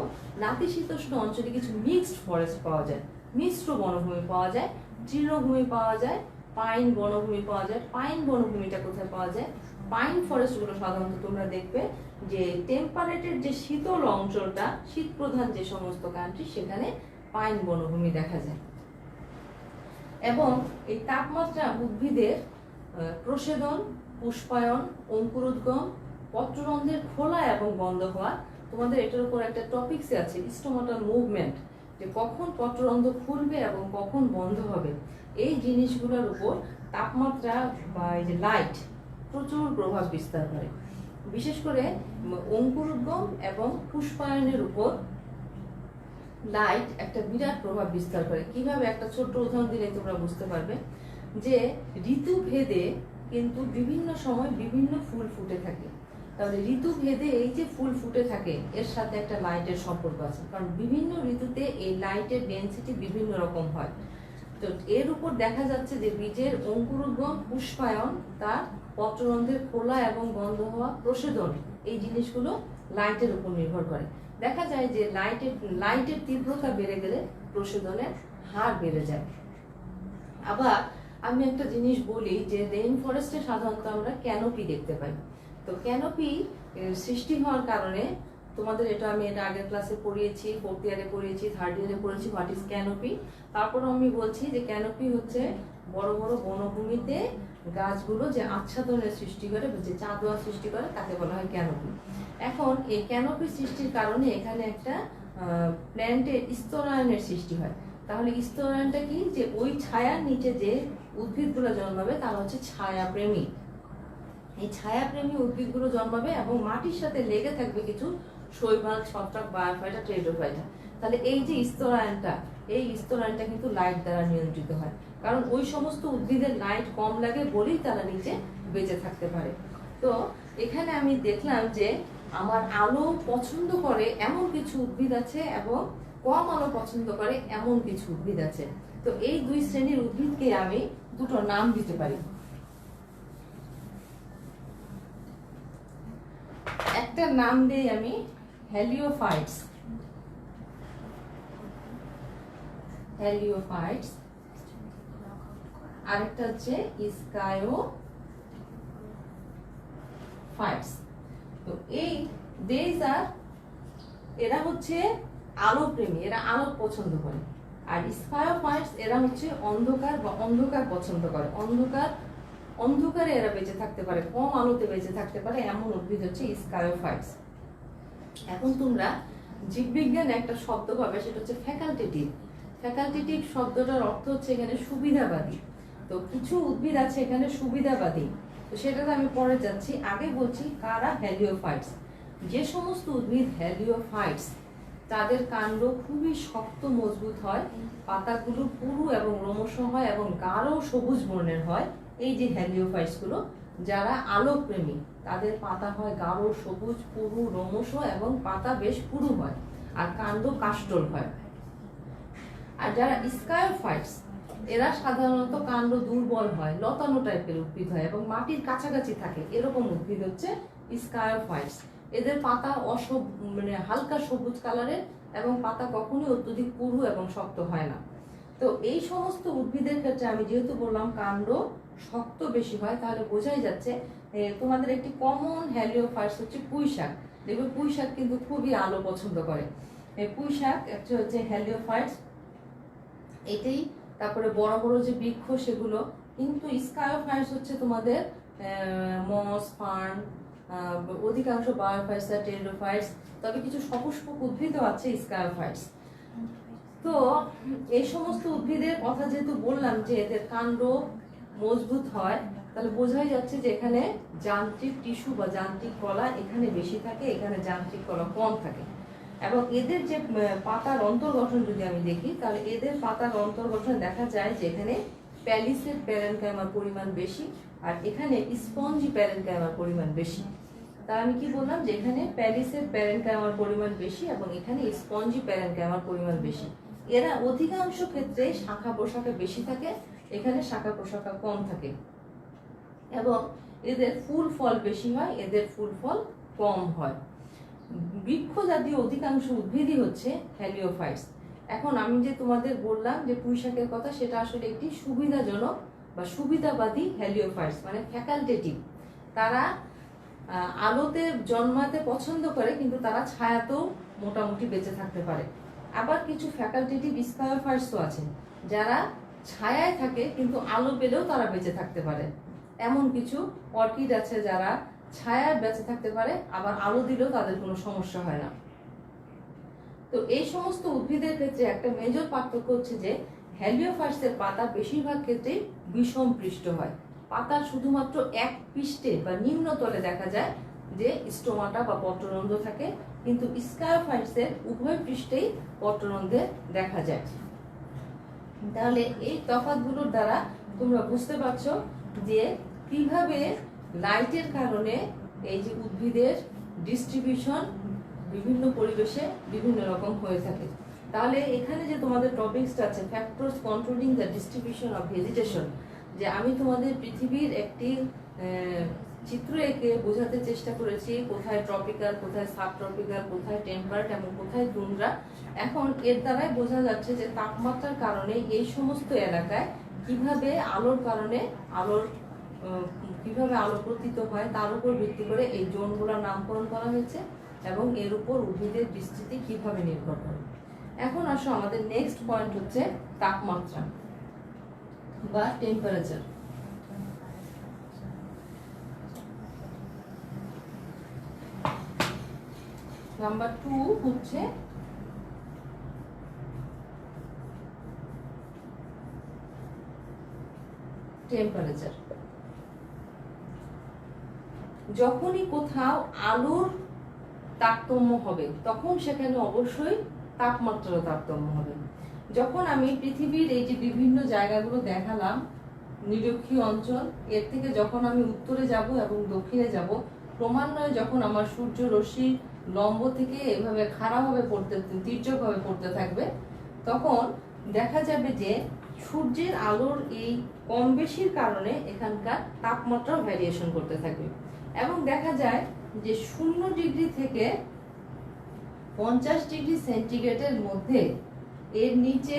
নাতিশীতোষ্ণ অঞ্চলে কিছু মিক্সড ফরেস্ট পাওয়া যায়, মিশ্র বনভূমি পাওয়া যায়, তৃণভূমি পাওয়া যায়, পাইন বনভূমি পাওয়া যায়। পাইন বনভূমিটা কোথায় পাওয়া যায়? পাইন ফরেস্টগুলো সাধারণত তোমরা দেখবে যে টেম্পারেটের যে শীতল অঞ্চলটা, শীত প্রধান যে সমস্ত কান্ট্রি, সেখানে পাইন বনভূমি দেখা যায়। এবং এই তাপমাত্রা উদ্ভিদের প্রসেদন, পুষ্পায়ন, অঙ্কুরোদ্গম, পত্ররন্ধ্রের খোলা এবং বন্ধ হওয়া, তোমাদের এটার উপর একটা টপিকসে আছে স্টোমাটাল মুভমেন্ট, যে কখন পত্ররন্ধ্র খুলবে এবং কখন বন্ধ হবে। এই জিনিসগুলোর উপর তাপমাত্রা বা এই যে লাইট প্রচুর প্রভাব বিস্তার করে। বিশেষ করে অঙ্কুরোদ্গম এবং পুষ্পায়নের উপর লাইট একটা বিরাট প্রভাব বিস্তার করে। কিভাবে? একটা ছোট্ট উদাহরণ দিলে তোমরা বুঝতে পারবে যে ঋতুভেদে কিন্তু বিভিন্ন সময় বিভিন্ন ফুল ফুটে থাকে। তাহলে ঋতুভেদে এই যে ফুল ফুটে থাকে এর সাথে একটা লাইটের সম্পর্ক আছে, কারণ বিভিন্ন ঋতুতে এই লাইটের ডেনসিটি বিভিন্ন রকম হয়। তো এর উপর দেখা যাচ্ছে যে বীজের অঙ্কুরোদ্গম, পুষ্পায়ন, তার পত্ররন্ধ্রের খোলা এবং বন্ধ হওয়া, প্রসেদন, এই জিনিসগুলো লাইটের উপর নির্ভর করে। দেখা যায় যে লাইটের তীব্রতা বেড়ে গেলে প্রসেদনের হার বেড়ে যায়। আবার আমি একটা জিনিস বলি যে রেইন ফরেস্টে সাধারণত আমরা ক্যানোপি দেখতে পাই। তো ক্যানোপি সৃষ্টি হওয়ার কারণে তোমাদের এটা আমি আগের ক্লাসে পড়িয়েছি, 4th ইয়ারে পড়িয়েছি, 3rd ইয়ারে পড়েছি হোয়াট ইজ ক্যানোপি। তারপর আমি বলছি যে ক্যানোপি হচ্ছে বড় বড় বনভূমিতে গাছগুলো যে আচ্ছাদনের সৃষ্টি করে, যে চাঁদোয়া সৃষ্টি করে, তাকে বলা হয় ক্যানোপি। এখন এই ক্যানোপি সৃষ্টির কারণে এখানে একটা প্ল্যান্টের স্তরায়নের সৃষ্টি হয়। তাহলে স্তরায়নটা কি, যে ওই ছায়ার নিচে যে উদ্ভিদগুলো জন্মাবে তারা হচ্ছে ছায়াপ্রেমী। এই ছায়াপ্রেমী উদ্ভিদগুলো জন্মাবে এবং মাটির সাথে লেগে থাকবে কিছু শৈবাল, ছত্রাক, বায়োফাইটা, টেরিডোফাইটা। তাহলে এই যে স্তরায়নটা, এই স্তরায়নটা কিন্তু লাইট দ্বারা নিয়ন্ত্রিত হয়, কারণ ওই সমস্ত উদ্ভিদের লাইট কম লাগে বলেই তারা নিচে বেঁচে থাকতে পারে। তো এখানে আমি দেখলাম যে আমার আলো পছন্দ করে এমন কিছু উদ্ভিদ আছে এবং কম আলো পছন্দ করে এমন কিছু উদ্ভিদ আছে। তো এই দুই শ্রেণীর উদ্ভিদকে আমি দুটো নাম দিতে পারি। একটা নাম দেই আমি হেলিওফাইটস, হেলিওফাইটস, আরেকটা হচ্ছে স্কায়োফাইটস। তো এই এরা হচ্ছে আলো প্রেমী, এরা আলো পছন্দ করে। আর স্কায়োফাইটস এরা হচ্ছে অন্ধকার বা অন্ধকার পছন্দ করে, অন্ধকারে এরা বেঁচে থাকতে পারে, কম আলোতে বেঁচে থাকতে পারে এমন উদ্ভিদ হচ্ছে স্কায়োফাইটস। এখন তোমরা জীববিজ্ঞানে একটা শব্দ পাবে, সেটা হচ্ছে ফ্যাকাল্টেটিভ। ফ্যাকাল্টেটিভ শব্দটার অর্থ হচ্ছে এখানে সুবিধাবাদী। তো কিছু উদ্ভিদ আছে এখানে সুবিধাবাদী, তো সেটাতে আমি পরে যাচ্ছি। আগে বলছি কারা হেলিওফাইটস। যে সমস্ত উদ্ভিদ হেলিওফাইটস তাদের কাণ্ড খুবই শক্ত মজবুত হয়, পাতাগুলো পুরু এবং রোমশ হয় এবং গাঢ় সবুজ বর্ণের হয়। এই যে হেলিওফাইটস গুলো যারা আলোক প্রেমী, তাদের পাতা হয় গাঢ় সবুজ, পুরু, রোমশ এবং পাতা বেশ পুরু হয় আর কাণ্ড কাস্টল হয়। আর যারা স্কায়োফাইটস এরা সাধারণত কাণ্ড দুর্বল হয়, লতানো টাইপের উদ্ভিদ হয় এবং মাটির কাছাকাছি থাকে, এরকম উদ্ভিদ হচ্ছে স্কায়োফাইটস। এদের পাতা মানে হালকা সবুজ কালারের এবং পাতা কখনোই অত্যধিক পুরু এবং শক্ত হয় না। তো এই সমস্ত উদ্ভিদের ক্ষেত্রে আমি যেহেতু বললাম কাণ্ড শক্ত বেশি হয়, তাহলে বোঝাই যাচ্ছে তোমাদের একটি কমন হেলিওফাইটস হচ্ছে পুঁই শাক। দেখবে পুঁই শাক কিন্তু খুবই আলো পছন্দ করে। এই পুঁই শাক একটা হচ্ছে হেলিওফাইটস, এটাই। তারপরে বড় বড় যে বৃক্ষ সেগুলো কিন্তু স্কায়োফাইটস হচ্ছে তোমাদের মস, ফার্ন, অধিকাংশ বায়োফাইটস আর টেরিডোফাইটস, তবে কিছু সপুষ্পক উদ্ভিদও আছে স্কায়োফাইটস। তো এই সমস্ত উদ্ভিদের কথা যেহেতু বললাম যে এদের কাণ্ড মজবুত হয়, তাহলে বোঝাই যাচ্ছে যে এখানে যান্ত্রিক টিস্যু বা যান্ত্রিক কলা এখানে বেশি থাকে, এখানে যান্ত্রিক কলা কম থাকে। এবং এদের যে পাতার অন্তর্গঠন যদি আমি দেখি, তাহলে এদের পাতার অন্তর্গঠন দেখা যায় যে এখানে প্যালিসেড প্যারেনকাইমার পরিমাণ বেশি আর এখানে স্পঞ্জি প্যারেনকাইমার পরিমাণ বেশি। তা আমি কি বললাম যে এখানে প্যালিসেড প্যারেনকাইমার পরিমাণ বেশি এবং এখানে স্পঞ্জি প্যারেনকাইমার পরিমাণ বেশি। এরা অধিকাংশ ক্ষেত্রে শাখা প্রশাখা বেশি থাকে, এখানে শাখা প্রশাখা কম থাকে এবং এদের ফুল ফল বেশি হয়, এদের ফুল ফল কম হয়। বৃক্ষ জাতীয় অধিকাংশ উদ্ভিদই হচ্ছে হেলিওফাইটস। এখন আমি যে তোমাদের বললাম যে পুঁই শাকের কথা, সেটা আসলে একটি সুবিধাজনক বা সুবিধাবাদী হেলিওফাইটস, মানে ফ্যাকাল্টেটিভ। তারা আলোতে জন্মাতে পছন্দ করে কিন্তু তারা ছায়াতেও মোটামুটি বেঁচে থাকতে পারে। আবার কিছু ফ্যাকাল্টেটিভ স্কায়োফাইটসও আছে যারা ছায়ায় থাকে কিন্তু আলো পেলেও তারা বেঁচে থাকতে পারে। এমন কিছু অর্কিড আছে যারা ছায়ায় বেঁচে থাকতে পারে, আবার আলো দিলেও তাদের কোনো সমস্যা হয় না। তো এই সমস্ত উদ্ভিদের ক্ষেত্রে একটা মেজর পার্থক্য হচ্ছে যে হেলিওফাইটসের পাতা বেশিরভাগ ক্ষেত্রেই বিষম পৃষ্ঠ হয়। পাতার শুধুমাত্র এক পৃষ্ঠে বা নিম্নতলে দেখা যায় যে স্টোমাটা বা পত্ররন্ধ্র থাকে, কিন্তু স্কায়োফাইটসের উভয় পৃষ্ঠেই পত্ররন্ধ্র দেখা যায়। তাহলে এই তফাৎগুলোর দ্বারা তোমরা বুঝতে পারছো যে কিভাবে লাইটের কারণে এই যে উদ্ভিদের ডিস্ট্রিবিউশন বিভিন্ন পরিবেশে বিভিন্ন রকম হয়ে থাকে। তাহলে এখানে যে তোমাদের টপিকসটা আছে factors controlling the distribution of vegetation, যে আমি তোমাদের পৃথিবীর একটি চিত্র এঁকে বোঝাতে চেষ্টা করেছি কোথায় ট্রপিক্যাল, কোথায় সাব ট্রপিক্যাল, কোথায় টেম্পারেট এবং কোথায় টুন্ড্রা। এখন এর দ্বারাই বোঝা যাচ্ছে যে তাপমাত্রার কারণে এই সমস্ত এলাকায় কিভাবে আলোর কারণে কিভাবে আলো পতিত হয় তার উপর ভিত্তি করে এই জোনগুলোর নামকরণ করা হয়েছে এবং এর উপর উদ্ভিদের বিস্তৃতি কিভাবে নির্ভর করে। এখন আসো আমাদের নেক্সট পয়েন্ট হচ্ছে তাপমাত্রা বা টেম্পারেচার। নাম্বার 2 হচ্ছে টেম্পারেচার। যখনই কোথাও আলোর তারতম্য হবে তখন সেখানে অবশ্যই তাপমাত্রার তারতম্য হবে। যখন আমি পৃথিবীর এই যে বিভিন্ন জায়গাগুলো দেখালাম নিরক্ষীয় অঞ্চল, এর থেকে যখন আমি উত্তরে যাব এবং দক্ষিণে যাব, ক্রমান্বয়ে যখন আমার সূর্য রশ্মি লম্ব থেকে এভাবে খাড়াভাবে পড়তে তির্যকভাবে পড়তে থাকবে, তখন দেখা যাবে যে সূর্যের আলোর এই কম বেশির কারণে এখানকার তাপমাত্রা ভ্যারিয়েশন করতে থাকবে এবং দেখা যায় যে 0 ডিগ্রি থেকে 50 ডিগ্রি সেন্টিগ্রেডের মধ্যে এর নিচে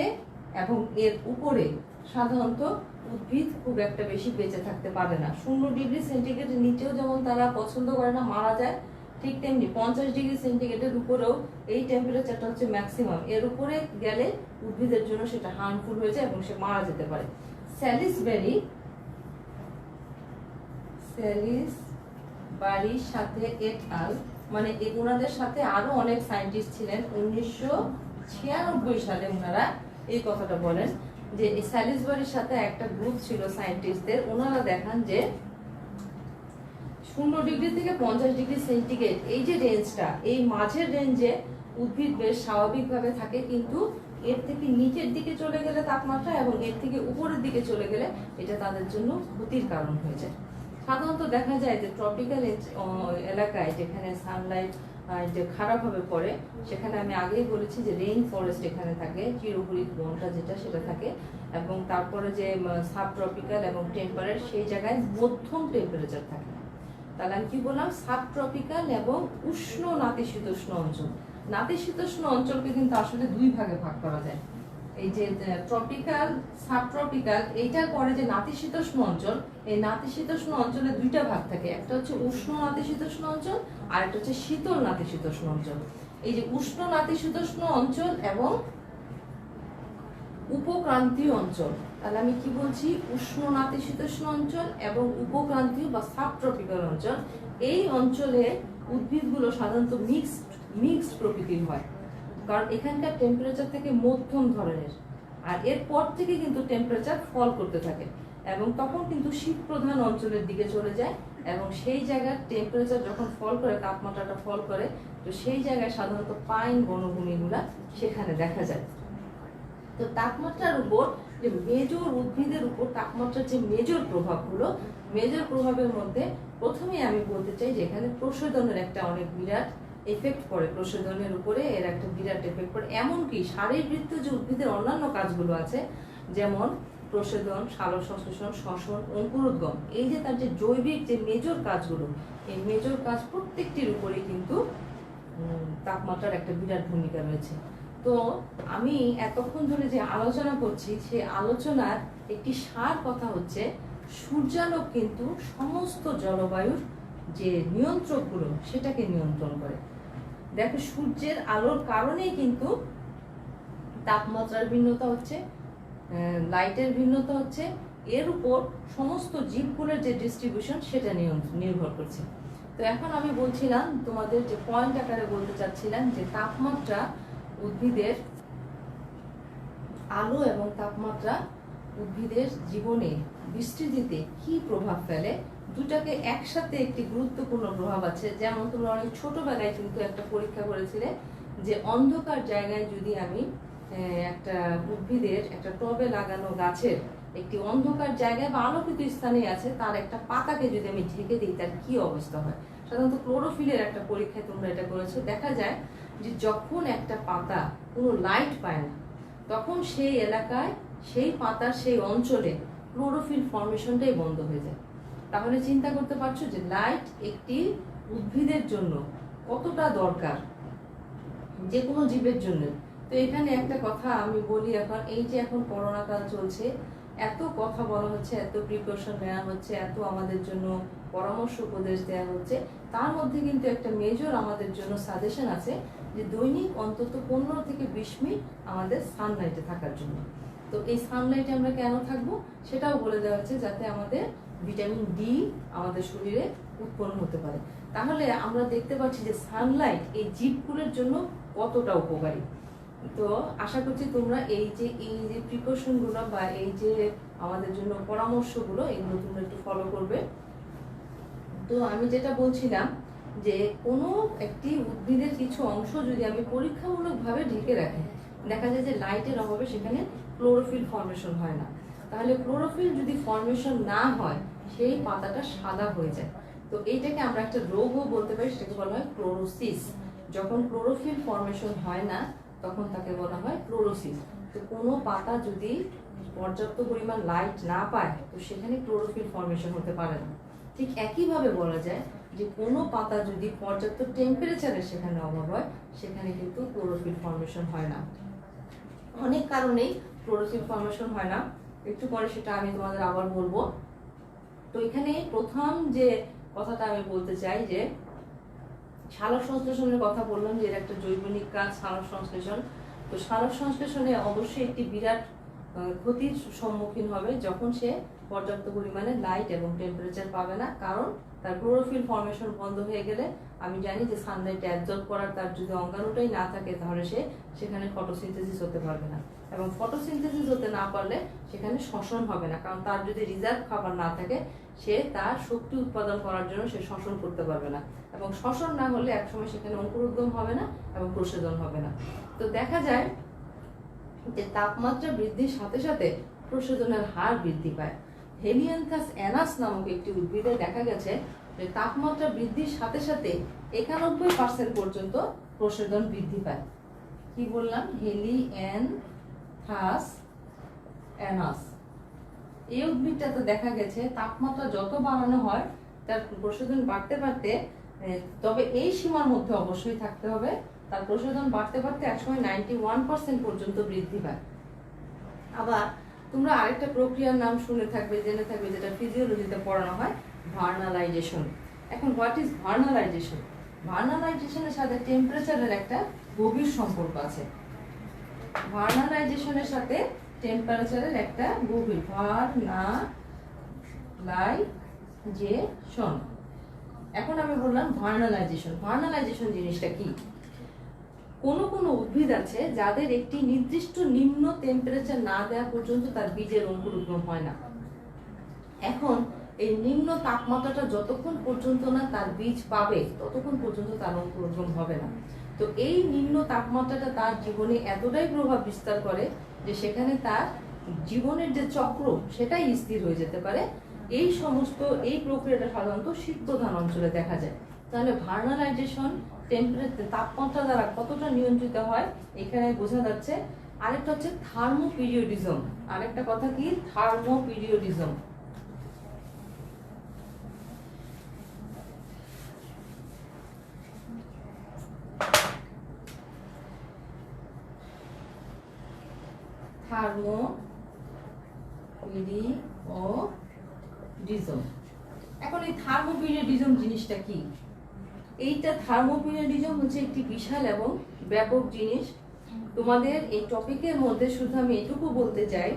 এবং এর উপরে সাধারণত উদ্ভিদ খুব একটা বেশি বেঁচে থাকতে পারে না। 0 ডিগ্রি সেন্টিগ্রেডের নিচেও যেমন তারা পছন্দ করে না, মারা যায়, ঠিক তেমনি 50 ডিগ্রি সেন্টিগ্রেডের উপরেও এই টেম্পারেচারটা হচ্ছে ম্যাক্সিমাম। এর উপরে গেলে উদ্ভিদের জন্য সেটা হার্মফুল হয়ে যায় এবং সে মারা যেতে পারে। স্যালিসবারির সাথে এট আল, মানে ওনাদের সাথে আরো অনেক সায়েন্টিস্ট ছিলেন। 1996 সালে ওনারা এই কথাটা বলেন যে এই স্যালিসবারির সাথে একটা গ্রুপ ছিল সায়েন্টিস্টদের। ওনারা দেখান যে 0 ডিগ্রি থেকে 50 ডিগ্রি সেন্টিগ্রেড এই যে রেঞ্জটা, এই মাঝের রেঞ্জে উদ্ভিদ বেশ স্বাভাবিকভাবে থাকে, কিন্তু এর থেকে নিচের দিকে চলে গেলে তাপমাত্রা এবং এর থেকে উপরের দিকে চলে গেলে এটা তাদের জন্য ক্ষতির কারণ হয়ে যায়। সাধারণত দেখা যায় যে ট্রপিক্যাল এলাকায় যেখানে সানলাইট যে খারাপভাবে পড়ে, সেখানে আমি আগেই বলেছি যে রেইন ফরেস্ট এখানে থাকে, চিরহরিৎ বনটা যেটা সেটা থাকে, এবং তারপরে যে সাব ট্রপিক্যাল এবং টেম্পারেট সেই জায়গায় মধ্যম টেম্পারেচার থাকে। তাহলে আমি কি বললাম, সাব ট্রপিক্যাল এবং উষ্ণ নাতিশীতোষ্ণ অঞ্চল। নাতিশীতোষ্ণ অঞ্চলকে কিন্তু আসলে দুই ভাগে ভাগ করা যায়। এই যে ট্রপিক্যাল, সাব ট্রপিক্যাল, এইটার পরে যে নাতিশীতোষ্ণ অঞ্চল, এই নাতিশীতোষ্ণ অঞ্চলে দুইটা ভাগ থাকে, একটা হচ্ছে উষ্ণ নাতিশীতোষ্ণ অঞ্চল আর একটা হচ্ছে শীতল নাতিশীতোষ্ণ অঞ্চল। এই যে উষ্ণ নাতিশীতোষ্ণ অঞ্চল এবং উপক্রান্তীয় অঞ্চল, তাহলে আমি কি বলছি, উষ্ণ নাতিশীতোষ্ণ অঞ্চল এবং উপক্রান্তীয় বা সাব ট্রপিক্যাল অঞ্চল, এই অঞ্চলে উদ্ভিদগুলো সাধারণত মিক্সড প্রকৃতির হয়, কারণ এখানকার টেম্পারেচার থেকে মধ্যম ধরনের, আর এরপর থেকে কিন্তু টেম্পারেচার ফল করতে থাকে এবং তখন কিন্তু শীত প্রধান অঞ্চলের দিকে চলে যায় এবং সেই জায়গার টেম্পারেচার যখন ফল করে, তাপমাত্রাটা ফল করে, তো সেই জায়গায় সাধারণত পাইন বনভূমিগুলা সেখানে দেখা যায়। তো তাপমাত্রার উপর যে মেজর উদ্ভিদের উপর তাপমাত্রার যে মেজর প্রভাবগুলো, মেজর প্রভাবের মধ্যে প্রথমে আমি বলতে চাই যে এখানে প্রশোধনের একটা অনেক বিরাট এফেক্ট পড়ে, প্রশোধনের উপরে এর একটা বিরাট এফেক্ট পড়ে। এমনকি শারীরবৃত্তীয় যে উদ্ভিদের অন্যান্য কাজগুলো আছে, যেমন প্রশোধন, সালোকসংশ্লেষণ, শ্বসন, অঙ্কুরোদ্গম, এই যে তার যে জৈবিক যে মেজর কাজগুলো, এই মেজর কাজ প্রত্যেকটির উপরে কিন্তু তাপমাত্রার একটা বিরাট ভূমিকা রয়েছে। তো আমি এতক্ষণ ধরে যে আলোচনা করছি, সেই আলোচনার একটি সার কথা হচ্ছে সূর্যালোক কিন্তু সমস্ত জলবায়ুর যে নিয়ন্ত্রকগুলো সেটাকে নিয়ন্ত্রণ করে। দেখো, সূর্যের আলোর কারণেই কিন্তু তাপমাত্রার ভিন্নতা হচ্ছে, লাইটের ভিন্নতা হচ্ছে, এর উপর সমস্ত জীবগুলোর যে ডিস্ট্রিবিউশন সেটা নির্ভর করছে। তো এখন আমি বলছিলাম তোমাদের যে পয়েন্ট আকারে বলতে চাচ্ছিলাম যে তাপমাত্রা উদ্ভিদের, আলো এবং তাপমাত্রা উদ্ভিদের জীবনে বিস্তৃতিতে কি প্রভাব ফেলে, দুটাকে একসাথে একটি গুরুত্বপূর্ণ প্রভাব আছে। যেমন তোমরা অনেক ছোটবেলায় কিন্তু একটা পরীক্ষা করেছিলে যে অন্ধকার জায়গায় যদি আমি একটা উদ্ভিদের, একটা টবে লাগানো গাছের একটি অন্ধকার জায়গায় বা আলোকিত স্থানে আছে, তার একটা পাতাকে যদি আমি ঢেকে দিই তার কি অবস্থা হয়। সাধারণত ক্লোরোফিলের একটা পরীক্ষায় তোমরা এটা করেছো, দেখা যায় যে যখন একটা পাতা কোনো লাইট পায় না, তখন সেই এলাকায়, সেই পাতার সেই অঞ্চলে ক্লোরোফিল ফর্মেশনটাই বন্ধ হয়ে যায়। তাহলে চিন্তা করতে পারছো যে লাইট একটি উদ্ভিদের জন্য কতটা দরকার, যে কোনো জীবের জন্য। তো এখানে একটা কথা আমি বলি, এখন এই যে এখন করোনা কাল চলছে, এত কথা বলা হচ্ছে, এত প্রিকশন নেওয়া হচ্ছে, এত আমাদের জন্য পরামর্শ উপদেশ দেওয়া হচ্ছে, তার মধ্যে কিন্তু একটা মেজর আমাদের জন্য সাজেশন আছে যে দৈনিক অন্তত 15 থেকে 20 মিনিট আমাদের সানলাইটে থাকার জন্য। তো এই সানলাইটে আমরা কেন থাকবো সেটাও বলে দেওয়া হচ্ছে, যাতে আমাদের ভিটামিন ডি আমাদের শরীরে উৎপন্ন হতে পারে। তাহলে আমরা দেখতে পাচ্ছি যে সানলাইট এই জীবগুলোর জন্য কতটা উপকারী। তো আশা করছি তোমরা এই যে প্রিকশনগুলো বা এই যে আমাদের জন্য পরামর্শগুলো এগুলো তোমরা একটু ফলো করবে। তো আমি যেটা বলছিলাম যে কোনো একটি উদ্ভিদের কিছু অংশ যদি আমি পরীক্ষামূলকভাবে ঢেকে রাখি, দেখা যায় যে লাইটের অভাবে সেখানে ক্লোরোফিল ফর্মেশন হয় না। তাহলে ক্লোরোফিল যদি ফর্মেশন না হয় সেই পাতাটা সাদা হয়ে যায়। তো এইটাকে আমরা একটা রোগও বলতে পারি, সেটাকে বলা হয় ক্লোরোসিস। যখন ক্লোরোফিল ফর্মেশন হয় না তখন তাকে বলা হয় ক্লোরোসিস। তো কোনো পাতা যদি পর্যাপ্ত পরিমাণ লাইট না পায় তো সেখানে ক্লোরোফিল ফর্মেশন হতে পারে না। ঠিক একইভাবে বলা যায় যে কোনো পাতা যদি পর্যাপ্ত টেম্পারেচারের সেখানে অভাব হয় সেখানে কিন্তু ক্লোরোফিল ফর্মেশন হয় না। অনেক কারণেই ক্লোরোফিল ফর্মেশন হয় না, একটু পরে সেটা আমি তোমাদের আবার বলবো। তো এখানে প্রথম যে কথাটা আমি বলতে চাই যে সালোক সংশ্লেষণের কথা বললাম যে এর একটা জৈবনিক কাজ সালোক সংশ্লেষণ। তো সালোক সংশ্লেষণে অবশ্যই একটি বিরাট ক্ষতির সম্মুখীন হবে যখন সে পর্যাপ্ত পরিমাণে লাইট এবং টেম্পারেচার পাবে না, কারণ তার ক্লোরোফিল ফর্মেশন বন্ধ হয়ে গেলে আমি জানি যে সানলাইট অ্যাবজর্ব করার তার যদি অঙ্গাণুটাই না থাকে তাহলে সে সেখানে ফটোসিনথেসিস হতে পারবে না, এবং ফটোসিনথেসিস হতে না পারলে সেখানে শ্বসন হবে না, কারণ তার যদি রিজার্ভ খাবার না থাকে সে তার শক্তি উৎপাদন করার জন্য সে শ্বসন করতে পারবে না, এবং শ্বসন না হলে একসময় সেখানে অঙ্কুরোদ্গম হবে না এবং প্রসারণ হবে না। তো দেখা যায় যে তাপমাত্রা বৃদ্ধির সাথে সাথে প্রসারণের হার বৃদ্ধি পায়। হেলিয়ান্থাস অ্যানাস নামক একটি উদ্ভিদে দেখা গেছে যে তাপমাত্রা বৃদ্ধির সাথে সাথে 91% পর্যন্ত প্রসারণ বৃদ্ধি পায়। কি বললাম? হেলিয়ান্থাস অ্যানাস এই উদ্ভিদটাতে দেখা গেছে তাপমাত্রা যত বাড়ানো হয় তার প্রসারণ বাড়তে বাড়তে, তবে এই সীমার মধ্যে অবশ্যই থাকতে হবে, তার প্রসারণ বাড়তে বাড়তে একসময় 91% পর্যন্ত বৃদ্ধি পায়। আবার তোমরা আরেকটা প্রক্রিয়ার নাম শুনে থাকবে, জেনে থাকবে, যেটা ফিজিওলজিতে পড়ানো হয়, ভার্নালাইজেশন। এখন হোয়াট ইজ ভার্নালাইজেশন? ভার্নালাইজেশনের সাথে টেম্পারেচারের একটা গভীর সম্পর্ক আছে। ভার্নালাইজেশনের সাথে টেম্পারেচারের একটা গভীর ভার্নালাইজেশন। এখন আমি বললাম ভার্নালাইজেশন। ভার্নালাইজেশন জিনিসটা কি? কোন উদ্ভিদ আছে যাদের একটি নির্দিষ্ট নিম্ন টেম্পারেচার না দেওয়া পর্যন্ত তার বীজের অঙ্কুরোদ্গম হয় না। এখন এই নিম্ন তাপমাত্রাটা যতক্ষণ পর্যন্ত না তার বীজ পাবে ততক্ষণ পর্যন্ত তার অঙ্কুরোদ্গম হবে না। তো এই নিম্ন তাপমাত্রাটা তার জীবনে এতটাই প্রভাব বিস্তার করে যে সেখানে তার জীবনের যে চক্র সেটাই স্থির হয়ে যেতে পারে। এই প্রক্রিয়াটা সাধারণত শীতপ্রধান অঞ্চলে দেখা যায়। তাহলে ভার্নালাইজেশন টেম্পারেচার তাপমাত্রা দ্বারা কতটা নিয়ন্ত্রিত হয় এখানে বোঝা যাচ্ছে। আরেকটা হচ্ছে থার্মোপিরিয়ডিজম। আরেকটা কথা কি? থার্মোপিরিয়ডিজম। থার্মোপিরিয়ডিজম। এখন এই থার্মোপিরিয়ডিজম জিনিসটা কি? এইটা থার্মোপিরিয়ডিজম হচ্ছে একটি বিশাল এবং ব্যাপক জিনিস। তোমাদের এই টপিকের মধ্যে শুধু আমি এটুকু বলতে চাই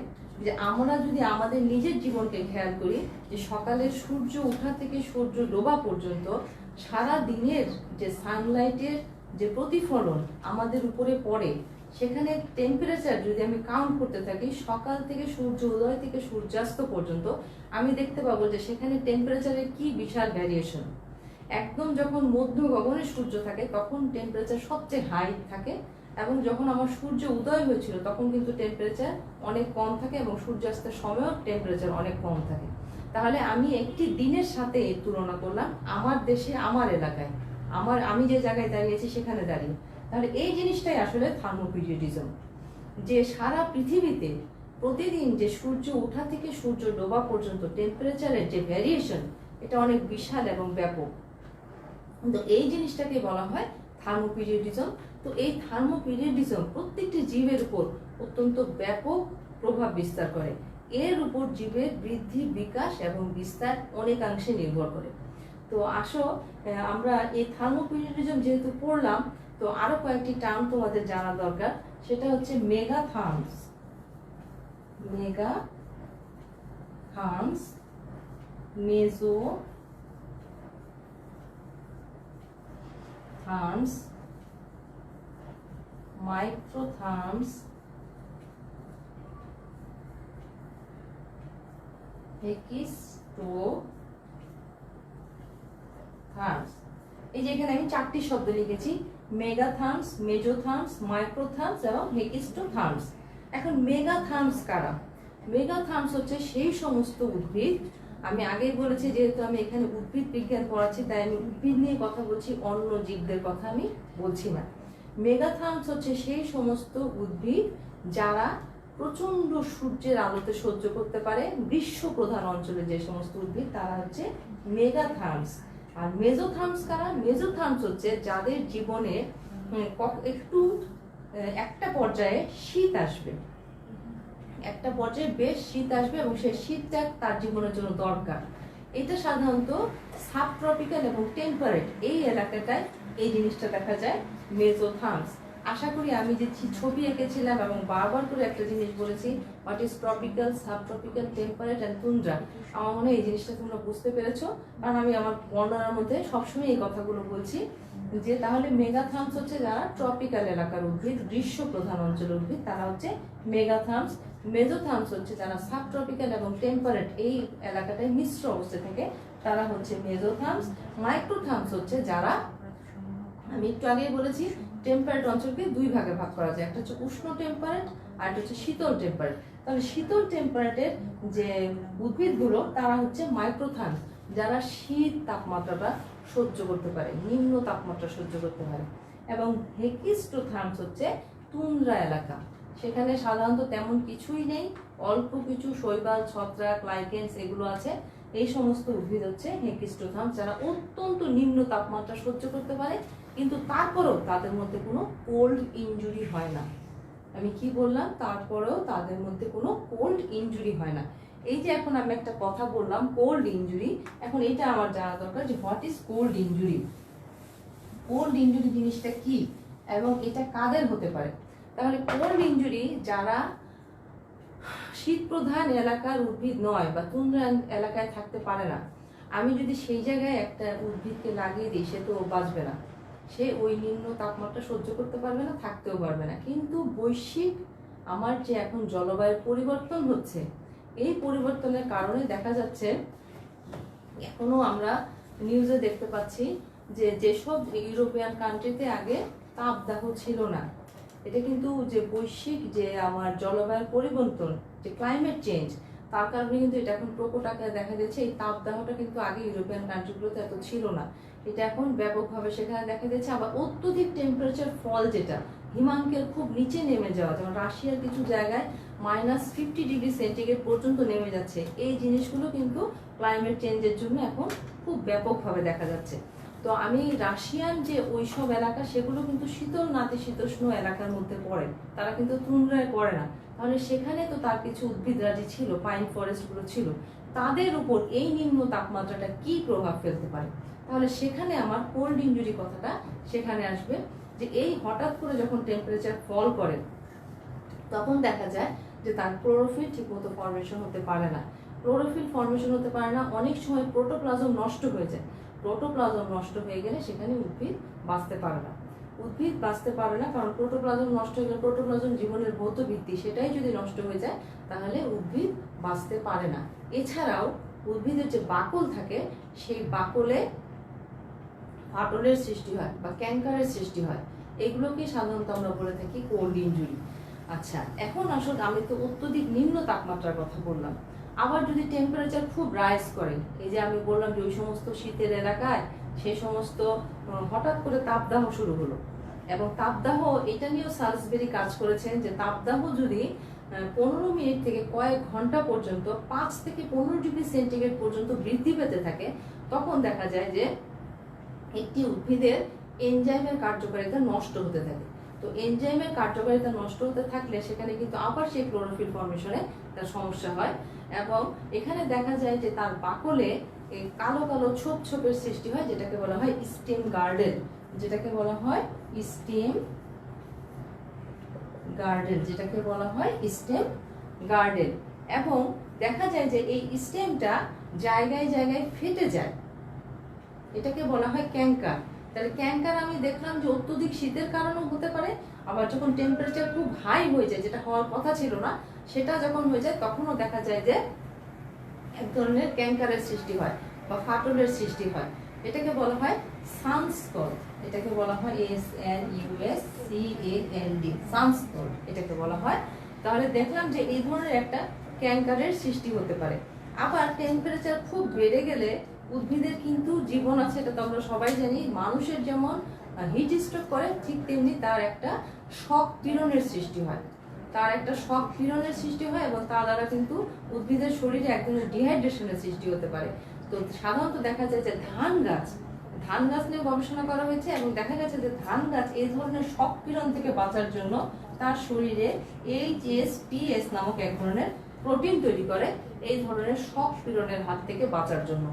যে আমরা যদি আমাদের নিজের জীবনকে খেয়াল করি, যে সকালের সূর্য ওঠা থেকে সূর্য ডোবা পর্যন্ত সারা দিনের যে সানলাইটের যে প্রতিফলন আমাদের উপরে পড়ে, সেখানে টেম্পারেচার যদি আমি কাউন্ট করতে থাকি সকাল থেকে সূর্য উদয় থেকে সূর্যাস্ত পর্যন্ত, আমি দেখতে পাবো যে সেখানে টেম্পারেচারের কি বিশাল ভ্যারিয়েশন। একদম যখন মধ্য গগনে সূর্য থাকে তখন টেম্পারেচার সবচেয়ে হাই থাকে, এবং যখন আমার সূর্য উদয় হয়েছিল তখন কিন্তু টেম্পারেচার অনেক কম থাকে, এবং সূর্যাস্তের সময়ও টেম্পারেচার অনেক কম থাকে। তাহলে আমি একটি দিনের সাথে এর তুলনা করলাম আমার দেশে, আমার এলাকায়, আমি যে জায়গায় দাঁড়িয়েছি সেখানে দাঁড়িয়ে। তাহলে এই জিনিসটাই আসলে থার্মোপিরিয়ডিজম, যে সারা পৃথিবীতে প্রতিদিন যে সূর্য ওঠা থেকে সূর্য ডোবা পর্যন্ত টেম্পারেচারের যে ভ্যারিয়েশন, এটা অনেক বিশাল এবং ব্যাপক। তো এই জিনিসটাকে বলা হয় থার্মোপিরিয়ডিজম। তো এই থার্মোপিরিয়ডিজম প্রত্যেকটি জীবের উপর অত্যন্ত ব্যাপক প্রভাব বিস্তার করে। এর উপর জীবের বৃদ্ধি, বিকাশ এবং বিস্তার অনেকাংশে নির্ভর করে। তো আসো আমরা এই থার্মোপিরিয়ডিজম যেহেতু পড়লাম, তো আরো কয়েকটি টার্ম তোমাদের জানা দরকার। সেটা হচ্ছে মেগাথার্মস, মেজোথার্মস, মাইক্রোথার্মস, হেকিস্টোথার্মস। এই যে এখানে আমি 4টি শব্দ লিখেছি, মেগাথার্মস, মেজোথার্মস, মাইক্রোথার্মস এবং হেকিস্টোথার্মস। এখন মেগাথার্মস কারা? মেগাথার্মস হচ্ছে সেই সমস্ত উদ্ভিদ, আমি আগেই বলেছি যেহেতু আমি এখানে উদ্ভিদ বিজ্ঞান পড়াচ্ছি তাই আমি উদ্ভিদ নিয়ে কথা বলছি, অন্য জীবদের কথা আমি বলছি না। মেগাথার্মস হচ্ছে সেই সমস্ত উদ্ভিদ যারা প্রচন্ড সূর্যের আলোতে সহ্য করতে পারে, গ্রীষ্ম প্রধান অঞ্চলে যে সমস্ত উদ্ভিদ তারা হচ্ছে মেগাথার্মস। আর মেজোথার্মস কারা? মেজোথার্মস হচ্ছে যাদের জীবনে একটু একটা পর্যায়ে শীত আসবে, একটা পর্যায়ে বেশ শীত আসবে এবং সেই শীতটা তার জীবনের জন্য দরকার। এটা সাধারণত সাবট্রপিক্যাল এবং টেম্পারেট এই এলাকাটায় এই জিনিসটা দেখা যায়, মেজোথার্মস। আশা করি আমি যে ছবি এঁকেছিলাম এবং বারবার করে একটা জিনিস বলেছি, what is tropical, subtropical, temperate and tundra, আমার মনে হয় এই জিনিসটা তোমরা বুঝতে পেরেছো, কারণ আমি আমার বর্ণনার মধ্যে সবসময় এই কথাগুলো বলছি। যে তাহলে মেগাথার্মস হচ্ছে যারা ট্রপিক্যাল এলাকার উদ্ভিদ, গ্রীষ্ম প্রধান অঞ্চলের উদ্ভিদ, তারা হচ্ছে মেগাথার্মস। মেজোথার্মস হচ্ছে যারা সাবট্রপিক্যাল এবং টেম্পারেট এই এলাকাটায় মিশ্র অবস্থায় থাকে, তারা হচ্ছে মেজোথার্মস। মাইক্রোথার্মস হচ্ছে যারা, আমি একটু আগেই বলেছি টেম্পারেট অঞ্চলকে দুই ভাগে ভাগ করা যায়, একটা হচ্ছে উষ্ণ টেম্পারেট আর একটা হচ্ছে শীতল টেম্পারেট। তাহলে শীতল টেম্পারেটের যে উদ্ভিদগুলো তারা হচ্ছে মাইক্রোথার্মস, যারা শীত তাপমাত্রাটা সহ্য করতে পারে, নিম্ন তাপমাত্রা সহ্য করতে পারে। এবং হেকিস্টোথার্মস হচ্ছে তুন্দ্রা এলাকা, সেখানে সাধারণত তেমন কিছুই নেই, অল্প কিছু শৈবাল, ছত্রাক, লাইকেন্স এগুলো আছে। এই সমস্ত উদ্ভিদ হচ্ছে হেকিস্টোথার্মস, যারা অত্যন্ত নিম্ন তাপমাত্রা সহ্য করতে পারে, কিন্তু তারপরেও তাদের মধ্যে কোনো কোল্ড ইনজুরি হয় না। আমি কি বললাম? তারপরেও তাদের মধ্যে কোনো কোল্ড ইনজুরি হয় না। এই যে এখন আমি একটা কথা বললাম কোল্ড ইনজুরি, এখন এটা আমার জানা দরকার যে what is cold injury. Cold injury জিনিসটা কি এবং এটা কাদের হতে পারে? তাহলে কোল্ড ইনজুরি যারা শীত প্রধান এলাকার উদ্ভিদ নয় বা তুন্দ্রা এলাকায় থাকতে পারে না, আমি যদি সেই জায়গায় একটা উদ্ভিদকে লাগিয়ে দিই, সে তো বাঁচবে না, সে ওই নিম্ন তাপমাত্রা সহ্য করতে পারবে না, থাকতেও পারবে না। কিন্তু বৈশ্বিক আমার যে এখন জলবায়ুর পরিবর্তন হচ্ছে, এই পরিবর্তনের কারণে দেখা যাচ্ছে, এখনো আমরা নিউজে দেখতে পাচ্ছি যে যেসব ইউরোপিয়ান কান্ট্রিতে আগে তাপদাহ ছিল না, এটা কিন্তু যে বৈশ্বিক যে আমার জলবায়ুর পরিবর্তন, যে ক্লাইমেট চেঞ্জ, তার কারণে কিন্তু এটা এখন প্রকট আকারে দেখা যাচ্ছে। এই তাপদাহটা কিন্তু আগে ইউরোপিয়ান কান্ট্রিগুলোতে এত ছিল না, এটা এখন ব্যাপকভাবে সেখানে দেখা যাচ্ছে। আবার অত্যধিক টেম্পারেচার ফল, যেটা হিমাঙ্কের খুব নিচে নেমে যাওয়া, যেমন রাশিয়ার কিছু জায়গায় -50°C পর্যন্ত নেমে যাচ্ছে, এই জিনিসগুলো কিন্তু ক্লাইমেট চেঞ্জের জন্য এখন খুব ব্যাপকভাবে দেখা যাচ্ছে। তো আমি রাশিয়ান যে ওইসব এলাকা, সেগুলো কিন্তু শীতল নাতিশীতোষ্ণ এলাকার মধ্যে পড়ে, তারা কিন্তু তুন্দ্রায় পড়ে না। তাহলে সেখানে তো তার কিছু উদ্ভিদরাজি ছিল, পাইন ফরেস্ট গুলো ছিল, তাদের উপর এই নিম্ন তাপমাত্রাটা কি প্রভাব ফেলতে পারে? তাহলে সেখানে আমার কোল্ড ইনজুরি কথাটা সেখানে আসবে, যে এই হঠাৎ করে যখন টেম্পারেচার ফল করে তখন দেখা যায় যে তার ক্লোরোফিল ঠিকমতো ফর্মেশন হতে পারে না। ক্লোরোফিল ফর্মেশন হতে পারে না, অনেক সময় প্রোটোপ্লাজম নষ্ট হয়ে যায়। প্রোটোপ্লাজম নষ্ট হয়ে গেলে সেখানে উদ্ভিদ বাঁচতে পারে না। উদ্ভিদ বাঁচতে পারে না কারণ প্রোটোপ্লাজম নষ্ট হয়ে গেলে, প্রোটোপ্লাজম জীবনের ভৌত ভিত্তি, সেটাই যদি নষ্ট হয়ে যায় তাহলে উদ্ভিদ বাঁচতে পারে না। এছাড়াও উদ্ভিদের যে বাকল থাকে, সেই বাকলে ফাটলের সৃষ্টি হয় বা ক্যান্সারের সৃষ্টি হয়, এগুলোকে সাধারণত আমরা বলে থাকি কোল্ড ইনজুরি। আচ্ছা, এখন আসলে আমি তো অত্যধিক নিম্ন তাপমাত্রার কথা বললাম, আবার যদি টেম্পারেচার খুব রাইজ করে, এই যে আমি বললাম যে ওই সমস্ত শীতের এলাকায় সেই সমস্ত হঠাৎ করে তাপদাহ শুরু হলো, এবং তাপদাহ এটা নিয়েও সালসবেরি কাজ করেছেন যে তাপদাহ যদি 15 মিনিট থেকে কয়েক ঘন্টা পর্যন্ত 5 থেকে 15°C পর্যন্ত বৃদ্ধি পেতে থাকে, তখন দেখা যায় যে একটি উদ্ভিদের এনজাইমের কার্যকারিতা নষ্ট হতে থাকে। তো এনজাইমের কার্যকারিতা নষ্ট হতে থাকলে সেখানে কিন্তু আবার সেই ক্লোরোফিল ফর্মেশনে তার সমস্যা হয়, এবং এখানে দেখা যায় যে তার বাকলে কালো কালো ছোপ ছোপের সৃষ্টি হয়, যেটাকে বলা হয় স্টেম গার্ডেন, যেটাকে বলা হয় স্টেম গার্ডেন, যেটাকে বলা হয় স্টেম গার্ডেন। এবং দেখা যায় যে এই স্টেমটা জায়গায় জায়গায় ফেটে যায়, এটাকে বলা হয় ক্যাঙ্কার। তাহলে ক্যাঙ্কার আমি দেখলাম যে অত্যধিক শীতের কারণেও হতে পারে, আবার যখন টেম্পারেচার খুব হাই হয়ে যায়, যেটা হওয়ার কথা ছিল না, সেটা যখন হয়ে যায় তখনও দেখা যায় যে এক ধরনের ক্যাঙ্কারের সৃষ্টি হয় বা ফাটলের সৃষ্টি হয়। এটাকে বলা হয় সানস্কল্ড। এটাকে বলা হয় SNUSCALD, সানস্কল্ড এটাকে বলা হয়। তাহলে দেখলাম যে এই ধরনের একটা ক্যাঙ্কারের সৃষ্টি হতে পারে। আবার টেম্পারেচার খুব বেড়ে গেলে উদ্ভিদের কিন্তু জীবন আছে, এটা তো আমরা সবাই জানি। মানুষের যেমন হিট স্ট্রোক করে, ঠিক তেমনি তার একটা শক পীড়নের সৃষ্টি হয়। তার একটা শক পীড়নের সৃষ্টি হয় এবং তার দ্বারা কিন্তু উদ্ভিদের শরীরে এক ধরনের ডিহাইড্রেশনের সৃষ্টি হতে পারে। তো সাধারণত দেখা যায় যে ধান গাছ নিয়ে গবেষণা করা হয়েছে এবং দেখা গেছে যে ধান গাছ এই ধরনের শক পীড়ন থেকে বাঁচার জন্য তার শরীরে HSPS নামক এক ধরনের প্রোটিন তৈরি করে এই ধরনের শক পীড়নের হাত থেকে বাঁচার জন্য।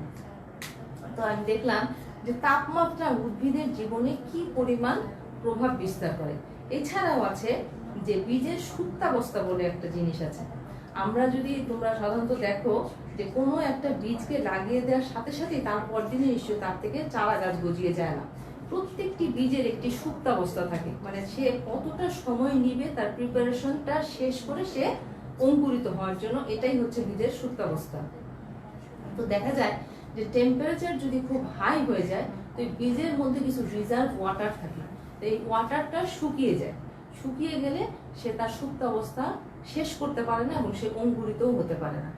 তো আমি দেখলাম যে তাপমাত্রা উদ্ভিদের জীবনে কি পরিমাণ প্রভাব বিস্তার করে। এছাড়াও আছে যে বীজের সুপ্তাবস্থা বলে একটা জিনিস আছে। আমরা যদি তোমরা সাধারণত দেখো যে কোনো একটা বীজকে লাগিয়ে দেওয়ার সাথে সাথেই তারপর দিনে নিশ্চয়ই তার থেকে চারা গাছ গজিয়ে যায় না। প্রত্যেকটি বীজের একটি সুপ্তাবস্থা থাকে, মানে সে কতটা সময় নিবে তার প্রিপারেশনটা শেষ করে সে অঙ্কুরিত হওয়ার জন্য, এটাই হচ্ছে বীজের সুপ্তাবস্থা। তো দেখা যায় যে টেম্পারেচার যদি খুব হাই হয়ে যায় তো এই বীজের মধ্যে কিছু রিজার্ভ ওয়াটার থাকে, তো এই ওয়াটারটা শুকিয়ে যায়। শুকিয়ে গেলে সে তার সুপ্ত অবস্থা শেষ করতে পারে না এবং সে অঙ্কুরিতও হতে পারে না।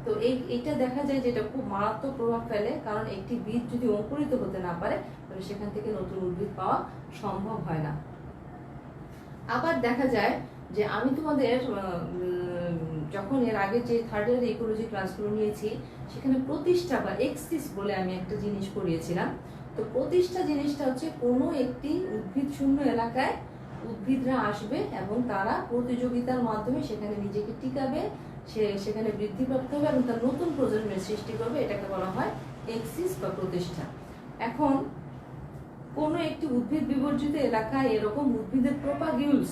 তো এইটা দেখা যায় যে এটা খুব মারাত্মক প্রভাব ফেলে, কারণ একটি বীজ যদি অঙ্কুরিত হতে না পারে তাহলে সেখান থেকে নতুন উদ্ভিদ পাওয়া সম্ভব হয় না। আবার দেখা যায় যে আমি তোমাদের যখন এর আগে যে থার্ড ইয়ার ইকোলজি ক্লাসগুলো নিয়েছি সেখানে প্রতিষ্ঠা বা এক্সিস বলে আমি একটা জিনিস পড়িয়েছিলাম। তো প্রতিষ্ঠা জিনিসটা হচ্ছে কোনো একটি উদ্ভিদ শূন্য এলাকায় উদ্ভিদরা আসবে এবং তারা প্রতিযোগিতার মাধ্যমে সেখানে নিজেকে টিকাবে, সেখানে বৃদ্ধিপ্রাপ্ত হবে এবং তার নতুন প্রজন্মের সৃষ্টি করবে, এটাকে বলা হয় এক্সিস বা প্রতিষ্ঠা। এখন কোনো একটি উদ্ভিদ বিবর্জিত এলাকায় এরকম উদ্ভিদের প্রোপাগিউলস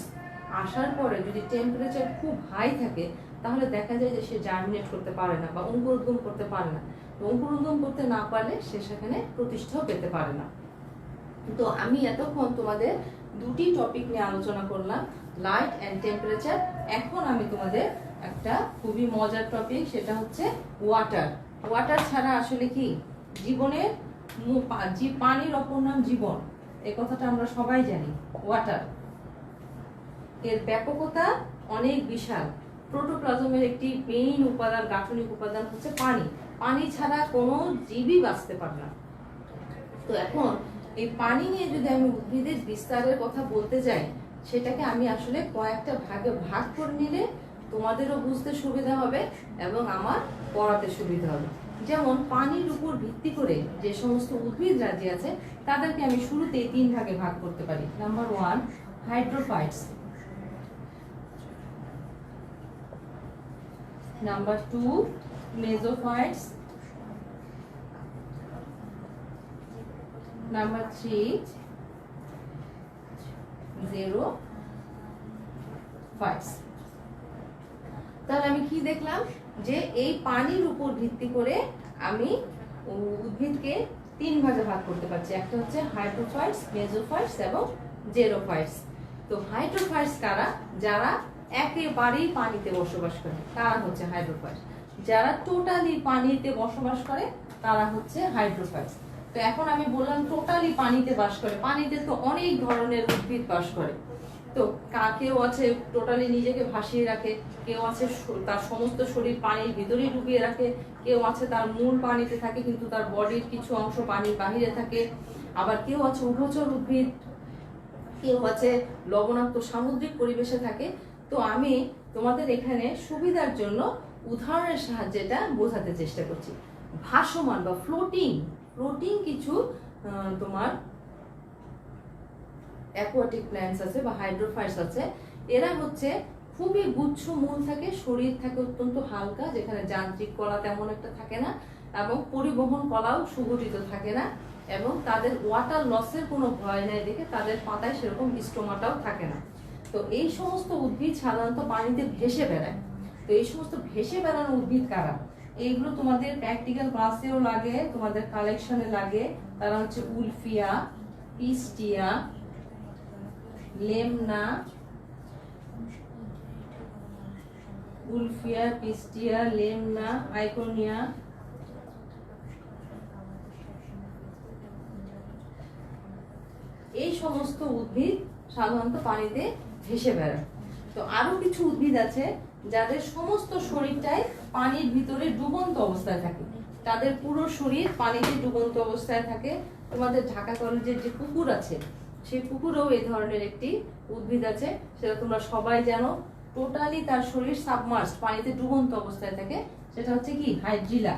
আসার পরে যদি টেম্পারেচার খুব হাই থাকে তাহলে দেখা যায় যে সে জার্মিনেট করতে পারে না বা অঙ্কুরোদ্গম করতে পারে না। অঙ্কুরোদ্গম করতে না পারলে সে সেখানে প্রতিষ্ঠাও পেতে পারে না। তো আমি এতক্ষণ তোমাদের দুটি টপিক নিয়ে আলোচনা করলাম, লাইট অ্যান্ড টেম্পারেচার। এখন আমি তোমাদের একটা খুবই মজার টপিক, সেটা হচ্ছে ওয়াটার। ওয়াটার ছাড়া আসলে কি জীবনের পানির অপর নাম জীবন, এই কথাটা আমরা সবাই জানি। ওয়াটার এর ব্যাপকতা অনেক বিশাল। প্রোটোপ্লাজমের একটি মেইন উপাদান, গাঠনিক উপাদান হচ্ছে পানি। পানি ছাড়া কোনো জীবই বাঁচতে পারে না। তো এখন এই পানি নিয়ে যদি আমি উদ্ভিদের বিস্তারের কথা বলতে যাই, সেটাকে আমি আসলে কয়েকটা ভাগে ভাগ করে নিলে তোমাদেরও বুঝতে সুবিধা হবে এবং আমার পড়াতে সুবিধা হবে। যেমন পানির উপর ভিত্তি করে যে সমস্ত উদ্ভিদ রাজি আছে তাদেরকে আমি শুরুতেই 3 ভাগে ভাগ করতে পারি। Number 1 hydrophytes, number 2 mesophytes, number 3 xerophytes। তাহলে আমি কি দেখলাম যে এই পানির উপর ভিত্তি করে আমি উদ্ভিদকে 3 ভাগে ভাগ করতে পারছি। একটা হচ্ছে হাইড্রোফাইটস, মেসোফাইটস এবং জেরোফাইটস। তো হাইড্রোফাইটস কারা? যারা একেবারেই পানিতে বসবাস করে তারা হচ্ছে হাইড্রোফাইটস। যারা টোটালি পানিতে বসবাস করে তারা হচ্ছে হাইড্রোফাইটস। তো এখন আমি বললাম টোটালি পানিতে বাস করে, পানিতে তো অনেক ধরনের উদ্ভিদ বাস করে। তো কেউ আছে টোটালি নিজেকে ভাসিয়ে রাখে, কেউ আছে তার সমস্ত শরীর পানির ভিতরেই ডুবিয়ে রাখে, কেউ আছে তার মূল পানিতে থাকে কিন্তু তার বডির কিছু অংশ পানির বাহিরে থাকে, আবার কেউ আছে উভচর উদ্ভিদ, কেউ আছে লবণাক্ত সামুদ্রিক পরিবেশে থাকে। তো আমি তোমাদের এখানে সুবিধার জন্য উদাহরণের সাহায্যে এটা বোঝাতে চেষ্টা করছি। ভাসমান বা ফ্লোটিং কিছু তোমার অ্যাকোয়াটিক প্ল্যান্টস আছে বা হাইড্রোফাইটস আছে। এরা হচ্ছে খুবই গুচ্ছ মূল থাকে, শরীর থাকে অত্যন্ত হালকা, যেখানে যান্ত্রিক কলা তেমন একটা থাকে না এবং পরিবহন কলাও সুগঠিত থাকে না, এবং তাদের ওয়াটার লসের কোনো ভয় নেই দেখে তাদের পাতায় সেরকম স্টোমাটাও থাকে না। তো এই সমস্ত উদ্ভিদ সাধারণত পানিতে ভেসে বেড়ায়। তো এই সমস্ত ভেসে বেড়ানো উদ্ভিদ কারা? এইগুলো তোমাদের প্র্যাকটিক্যাল ক্লাসেও লাগে, তোমাদের কালেকশনে লাগে। তারা হচ্ছে উলফিয়া, পিস্টিয়া, লেমনা, উলফিয়া, পিস্টিয়া, লেমনা, আইকোনিয়া, এই সমস্ত উদ্ভিদ সাধারণত পানিতে ভেসে বেড়ায়। তো আরো কিছু উদ্ভিদ আছে যাদের সমস্ত শরীরটাই পানির ভিতরে ডুবন্ত অবস্থায় থাকে, তাদের পুরো শরীর পানিতে ডুবন্ত অবস্থায় থাকে। তোমাদের ঢাকা কলেজের যে পুকুর আছে, সেই পুকুরেও এই ধরনের একটি উদ্ভিদ আছে, সেটা তোমরা সবাই জানো। টোটালি তার শরীর সাবমার্সড, পানিতে ডুবন্ত অবস্থায় থাকে, সেটা হচ্ছে কি হাইড্রিলা।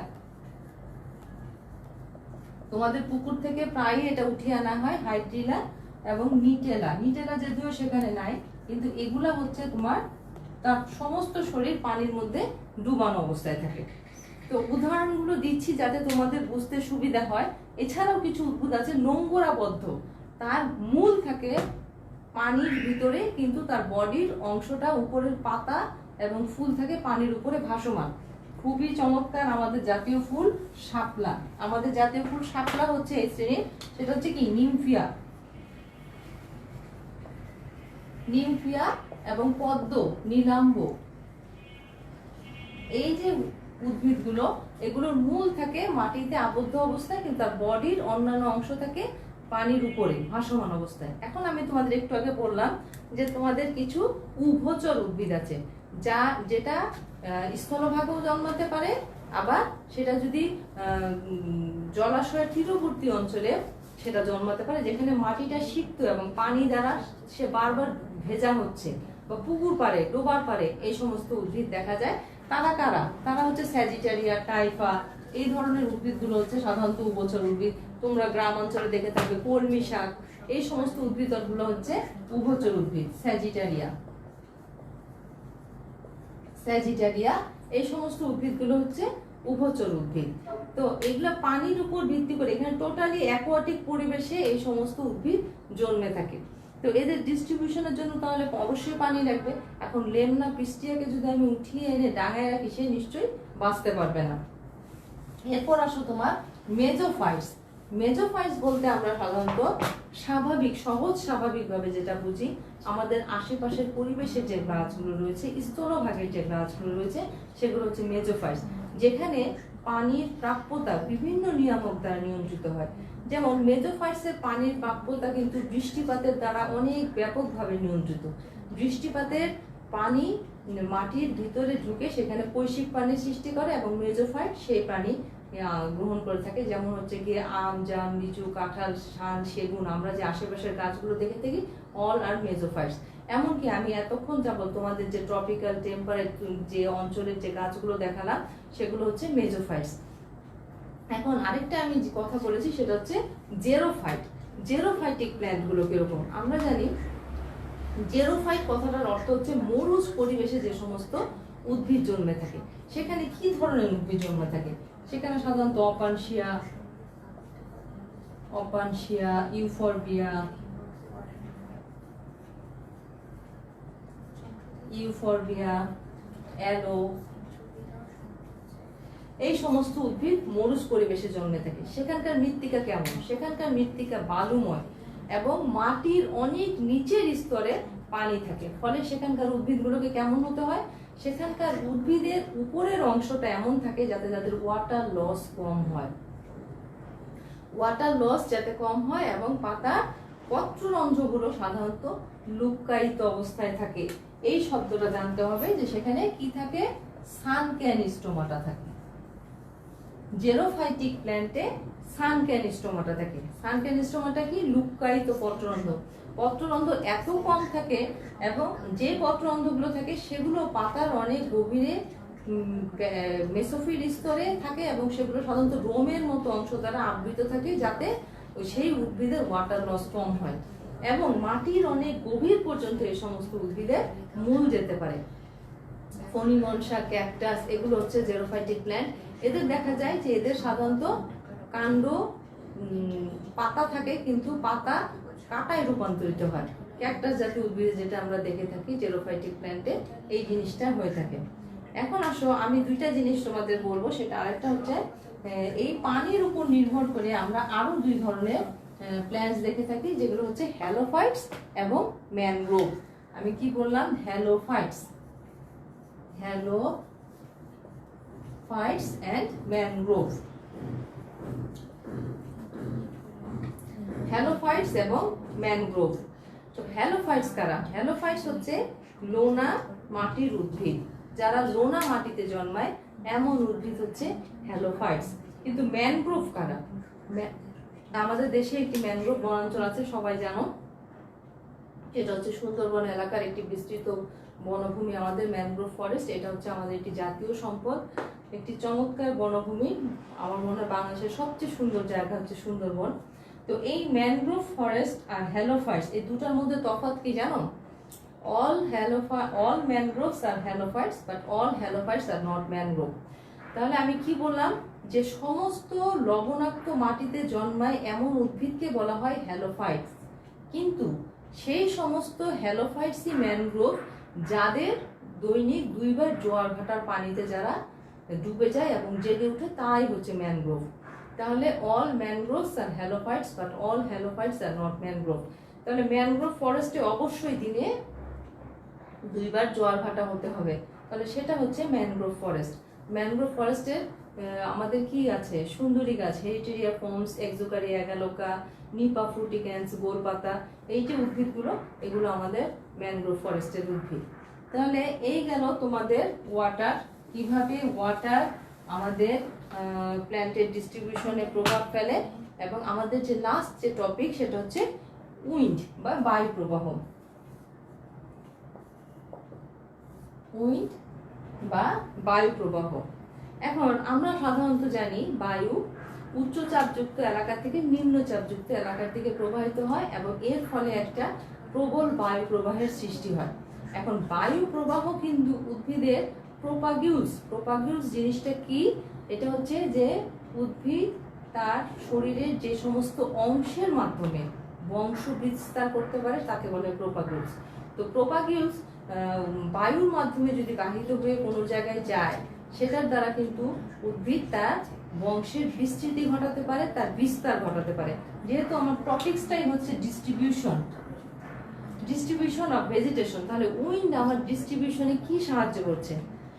তোমাদের পুকুর থেকে প্রায়ই এটা উঠিয়ে আনা হয়, হাইড্রিলা এবং নিটেলা। নিটেলা যদিও সেখানে নাই, কিন্তু এগুলা হচ্ছে তোমার তার সমস্ত শরীর পানির মধ্যে ডুবানো অবস্থায় থাকে। তো উদাহরণগুলো দিচ্ছি যাতে তোমাদের বুঝতে সুবিধা হয়। এছাড়াও কিছু উদ্ভিদ আছে নোংরাবদ্ধ, তার মূল থাকে পানির ভিতরে, কিন্তু তার বডির অংশটা উপরের পাতা এবং ফুল থাকে পানির উপরে ভাসমান। খুবই চমৎকার আমাদের জাতীয় ফুল শাপলা। আমাদের জাতীয় ফুল শাপলা হচ্ছে এই শ্রেণীর, সেটা হচ্ছে কি নিমফিয়া, নিমফিয়া এবং পদ্ম, নীলাম্ব। এই যে উদ্ভিদগুলো, এগুলোর মূল থাকে মাটিতে আবদ্ধ অবস্থায়, কিন্তু তার বডির অন্যান্য অংশ থাকে পানির উপরে ভাসমান অবস্থায়। এখন আমি তোমাদের একটু আগে বললাম যে তোমাদের কিছু উভচর উদ্ভিদ আছে, যেটা স্থলভাগেও জন্মাতে পারে, আবার সেটা যদি জলাশয়ের তীরবর্তী অঞ্চলে সেটা জন্মাতে পারে, যেখানে মাটিটা সিক্ত এবং পানি দ্বারা সে বারবার ভেজা হচ্ছে, বা পুকুর পারে, ডোবার পারে, এই সমস্ত উদ্ভিদ দেখা যায়। তারা কারা? তারা হচ্ছে স্যাজিটারিয়া, টাইফা, এই ধরনের উদ্ভিদগুলো হচ্ছে সাধারণত উভচর উদ্ভিদ। তোমরা গ্রাম অঞ্চলে দেখে থাকবে কলমি শাক, এই সমস্ত উদ্ভিদগুলো হচ্ছে উভচর উদ্ভিদ। স্যাজিটারিয়া, স্যাজিটারিয়া, এই সমস্ত উদ্ভিদগুলো হচ্ছে উভচর উদ্ভিদ। তো এগুলা পানির উপর ভিত্তি করে, এখানে টোটালি অ্যাকোয়াটিক পরিবেশে এই সমস্ত উদ্ভিদ জন্মে থাকে। তো এদের ডিস্ট্রিবিউশনের জন্য তাহলে অবশ্যই পানি লাগবে। এখন লেমনা, পিস্টিয়াকে যদি আমি উঠিয়ে এনে ডাঙায় রাখি, সে নিশ্চয়ই বাঁচতে পারবে না। এরপর আসো তোমার মেজোফাইটস। মেজোফাইটস বলতে আমরা সাধারণত স্বাভাবিক, সহজ স্বাভাবিকভাবে যেটা বুঝি, আমাদের আশেপাশের পরিবেশের যে গাছগুলো রয়েছে, স্থলভাগের যে গাছগুলো রয়েছে, সেগুলো হচ্ছে মেজোফাইটস, যেখানে পানির প্রাপ্যতা বিভিন্ন নিয়ামক দ্বারা নিয়ন্ত্রিত হয়। যেমন মেজোফাইটসের পানির প্রাপ্যতা কিন্তু বৃষ্টিপাতের দ্বারা অনেক ব্যাপকভাবে নিয়ন্ত্রিত। বৃষ্টিপাতের পানি মাটির ভিতরে ঢুকে সেখানে কৈশিক পানি সৃষ্টি করে এবং মেজোফাইট সেই পানি গ্রহণ করে থাকে। যেমন হচ্ছে গিয়ে আম, জাম, লিচু, কাঁঠাল, শাল, সেগুন, আমরা যে আশেপাশের গাছগুলো দেখে থাকি, অল আর মেজোফাইটস। এমনকি আমি এতক্ষণ যাবত তোমাদের যে ট্রপিক্যাল টেম্পারেট যে অঞ্চলের যে গাছগুলো দেখালাম, সেগুলো হচ্ছে মেজোফাইটস। এখন আরেকটা আমি যে কথা বলেছি সেটা হচ্ছে জেরোফাইট। জেরোফাইটিক প্ল্যান্ট গুলো কিরকম আমরা জানি। জেরোফাইট কথাটার অর্থ হচ্ছে মরুজ পরিবেশে যে সমস্ত উদ্ভিদ জন্মে থাকে। সেখানে কি ধরনের উদ্ভিদ জন্মে থাকে? সেখানে সাধারণত অপানশিয়া, ইউফরবিয়া, অ্যালো, এই সমস্ত উদ্ভিদ মরুজ পরিবেশে জন্মে থাকে। সেখানকার মৃত্তিকা কেমন? সেখানকার মৃত্তিকা বালুময় এবং মাটির অনেক নিচের স্তরে পানি থাকে, ফলে সেখানকার উদ্ভিদগুলোকে কেমন হতে হয়? সেখানকার উদ্ভিদের উপরের অংশটা এমন থাকে যাতে তাদের ওয়াটার লস কম হয়, ওয়াটার লস যাতে কম হয়, এবং পাতার পত্ররন্ধ্রগুলো সাধারণত লুক্কায়িত অবস্থায় থাকে। এই শব্দটা জানতে হবে যে সেখানে কি থাকে? সানক্যান স্টোমাটা থাকে। জেরোফাইটিক প্ল্যান্টে সানক্যান স্টোমাটা থাকে। সানক্যান স্টোমাটা কি? লুক্কায়িত পত্ররন্ধ্র। পত্ররন্ধ্র এত কম থাকে এবং যে পত্ররন্ধ্রগুলো থাকে সেগুলো পাতার অনেক গভীরে মেসোফিল স্তরে থাকে এবং সেগুলো সাধারণত রোমের মতো অংশ দ্বারা আবৃত থাকে, যাতে সেই উদ্ভিদের ওয়াটার লস কম হয়। এবং মাটির অনেক গভীর পর্যন্ত এই সমস্ত উদ্ভিদের মূল যেতে পারে। ফণিমনসা, ক্যাকটাস, এগুলো হচ্ছে জেরোফাইটিক প্ল্যান্ট। এদের দেখা যায় যে এদের সাধারণত কাণ্ড, পাতা থাকে, কিন্তু পাতা কাঁটায় রূপান্তরিত হয়। ক্যাকটাস জাতীয় উদ্ভিদ যেটা আমরা দেখে থাকি জেরোফাইটিক প্ল্যান্টে, এই জিনিসটা হয়ে থাকে। এখন আসো আমি দুইটা জিনিস তোমাদের বলবো। সেটা আরেকটা হচ্ছে এই পানির উপর নির্ভর করে আমরা আরো দুই ধরনের প্ল্যান্টস দেখে থাকি যেগুলো হচ্ছে হ্যালোফাইটস এবং ম্যানগ্রোভ। আমি কি বললাম? হ্যালোফাইটস অ্যান্ড ম্যানগ্রোভ। হ্যালোফাইটস এবং ম্যানগ্রোভ। তো হ্যালোফাইটস কারা? হ্যালোফাইটস হচ্ছে লোনা মাটির উদ্ভিদ, যারা লোনা মাটিতে জন্মায় এমন উদ্ভিদ হচ্ছে হ্যালোফাইটস। কিন্তু ম্যানগ্রোভ কারা? আমাদের দেশে একটি ম্যানগ্রোভ বনাঞ্চল আছে, সবাই জানো, এটা হচ্ছে সুন্দরবন এলাকার একটি বিস্তৃত বনভূমি আমাদের ম্যানগ্রোভ ফরেস্ট। এটা হচ্ছে আমাদের একটি জাতীয় সম্পদ, একটি চমৎকার বনভূমি। আমার মনে হয় বাংলাদেশের সবচেয়ে সুন্দর জায়গা হচ্ছে সুন্দরবন। তো এই ম্যানগ্রোভ ফরেস্ট আর হ্যালোফাইটস এই দুটার মধ্যে তফাৎ কি জানো? all mangroves are halophytes but all halophytes are not mangrove। তাহলে আমি কি বললাম? যে সমস্ত লবণাক্ত মাটিতে জন্মায় এমন উদ্ভিদকে বলা হয় হ্যালোফাইটস, কিন্তু সেই সমস্ত হ্যালোফাইটসই ম্যানগ্রোভ যাদের দৈনিক 2 বার জোয়ার ভাটার পানিতে যারা ডুবে যায় এবং জেগে ওঠে তাই হচ্ছে ম্যানগ্রোভ। তাহলে all mangroves are halophytes but all halophytes are not mangrove। তাহলে ম্যানগ্রোভ ফরেস্টে অবশ্যই দিনে 2 বার জোয়ার ভাটা হতে হবে, তাহলে সেটা হচ্ছে ম্যানগ্রোভ ফরেস্ট। ম্যানগ্রোভ ফরেস্টে আমাদের কি আছে? সুন্দরী গাছ, হেরিটেরিয়া ফর্মস, এক্সোকারিয়া গ্যালোকা, নিপা ফ্রুটিক্যান্স, গোলপাতা, এই যে উদ্ভিদগুলো, এগুলো আমাদের ম্যানগ্রোভ ফরেস্টের উদ্ভিদ। তাহলে এই গেল তোমাদের ওয়াটার, কিভাবে ওয়াটার আমাদের প্ল্যান্টের ডিস্ট্রিবিউশনে প্রভাব ফেলে। এবং আমাদের যে লাস্ট যে টপিক সেটা হচ্ছে উইন্ড বা বায়ু প্রবাহ। উইন্ড বা বায়ু প্রবাহ। এখন আমরা সাধারণত জানি বায়ু উচ্চ চাপযুক্ত এলাকা থেকে নিম্ন চাপযুক্ত এলাকার দিকে প্রবাহিত হয় এবং এর ফলে একটা প্রবল বায়ু প্রবাহের সৃষ্টি হয়। এখন বায়ু প্রবাহ কিন্তু উদ্ভিদের প্রোপাগিউলস জিনিসটা কি? এটা হচ্ছে যে উদ্ভিদ তার শরীরের যে সমস্ত অংশের মাধ্যমে বংশ বিস্তার করতে পারে তাকে বলে প্রোপাগিউলস। তো প্রোপাগিউলস বায়ুর মাধ্যমে যদি বাহিত হয়ে কোনো জায়গায় যায়, সেটার দ্বারা কিন্তু উদ্ভিদ তার বংশের বিস্তৃতি ঘটাতে পারে, তার বিস্তার ঘটাতে পারে। যেহেতু আমার টপিকসটাই হচ্ছে ডিস্ট্রিবিউশন অফ ভেজিটেশন, তাহলে উইন্ড আমার ডিস্ট্রিবিউশনে কি সাহায্য করছে?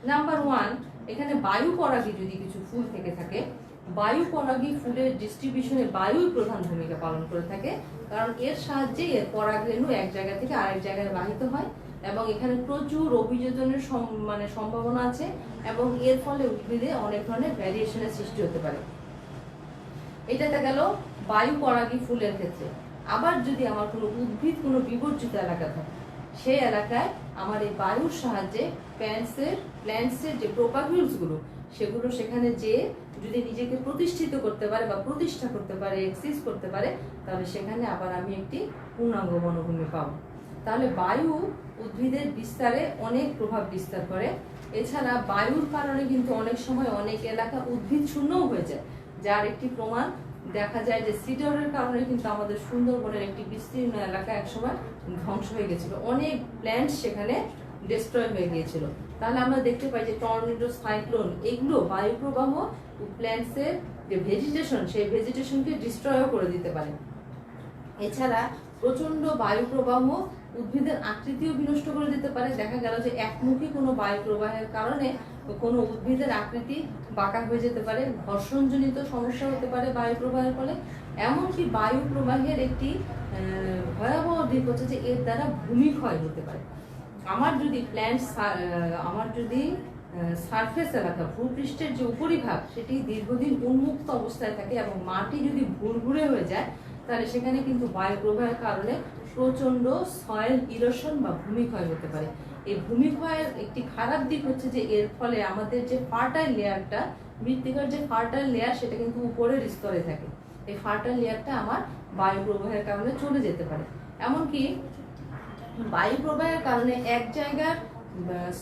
নাম্বার 1, এখানে বায়ু পরাগী যদি কিছু ফুল থেকে থাকে, বায়ু পরাগী ফুলের ডিস্ট্রিবিউশনে বায়ুই প্রধান ভূমিকা পালন করে থাকে, কারণ এর সাহায্যে এর পরাগরেণু এক জায়গা থেকে আরেক জায়গায় বাহিত হয় এবং এখানে প্রচুর অভিযোজনের সম্ভাবনা আছে এবং এর ফলে উদ্ভিদে অনেক ধরনের ভ্যারিয়েশনের সৃষ্টি হতে পারে। এটাতে গেল বায়ু পরাগী ফুলের ক্ষেত্রে। আবার যদি আমার কোনো উদ্ভিদ কোনো বিবর্জিত এলাকা থাকে, সেই এলাকায় আমার এই বায়ুর সাহায্যে প্ল্যান্টসের যে প্রোপাগিউলসগুলো সেগুলো সেখানে যে যদি নিজেকে প্রতিষ্ঠিত করতে পারে বা প্রতিষ্ঠা করতে পারে, এক্সিস্ট করতে পারে, তাহলে সেখানে আবার আমি একটি পূর্ণাঙ্গ বনভূমি পাবো। তাহলে বায়ু উদ্ভিদের বিস্তারে অনেক প্রভাব বিস্তার করে। এছাড়া বায়ুর কারণে কিন্তু অনেক সময় অনেক এলাকা উদ্ভিদ শূন্যও হয়ে যায়, যার একটি প্রমাণ দেখা যায় যে সিডরের কারণে কিন্তু আমাদের সুন্দরবনের একটি বিস্তীর্ণ এলাকা একসময় ধ্বংস হয়ে গেছিল, অনেক প্ল্যান্টস সেখানে ডিস্ট্রয় হয়ে গিয়েছিল। তাহলে আমরা দেখতে পাই যে টর্নেডো, সাইক্লোন, এগুলো বায়ু প্রবাহ প্ল্যান্টসের যে ভেজিটেশন, সেই ভেজিটেশনকে ডিস্ট্রয়ও করে দিতে পারে। এছাড়া প্রচন্ড বায়ু প্রবাহ উদ্ভিদের আকৃতিও বিনষ্ট করে দিতে পারে। দেখা গেল যে একমুখী কোনো বায়ু প্রবাহের কারণে কোনো উদ্ভিদের আকৃতি বাঁকা হয়ে যেতে পারে, ঘর্ষণজনিত সমস্যা হতে পারে বায়ু প্রবাহের ফলে। এমনকি বায়ু প্রবাহের একটি ভয়াবহ দিক হচ্ছে যে এর দ্বারা ভূমিক্ষয় হতে পারে। আমার যদি সারফেস এলাকা, ভূপৃষ্ঠের যে উপরিভাগ, সেটি দীর্ঘদিন উন্মুক্ত অবস্থায় থাকে এবং মাটি যদি ভুরভুরে হয়ে যায়, তাহলে সেখানে কিন্তু বায়ু প্রবাহের কারণে প্রচন্ড সয়েল ইরোশন বা ভূমিক্ষয় হতে পারে। এই ভূমিক্ষয়ের একটি খারাপ দিক হচ্ছে যে এর ফলে আমাদের যে ফার্টাইল লেয়ারটা, মৃত্তিকার যে ফার্টাইল লেয়ার, সেটা কিন্তু উপরের স্তরে থাকে। এই ফার্টাইল লেয়ারটা আমার বায়ু প্রবাহের কারণে চলে যেতে পারে। এমনকি বায়ু প্রবাহের কারণে এক জায়গার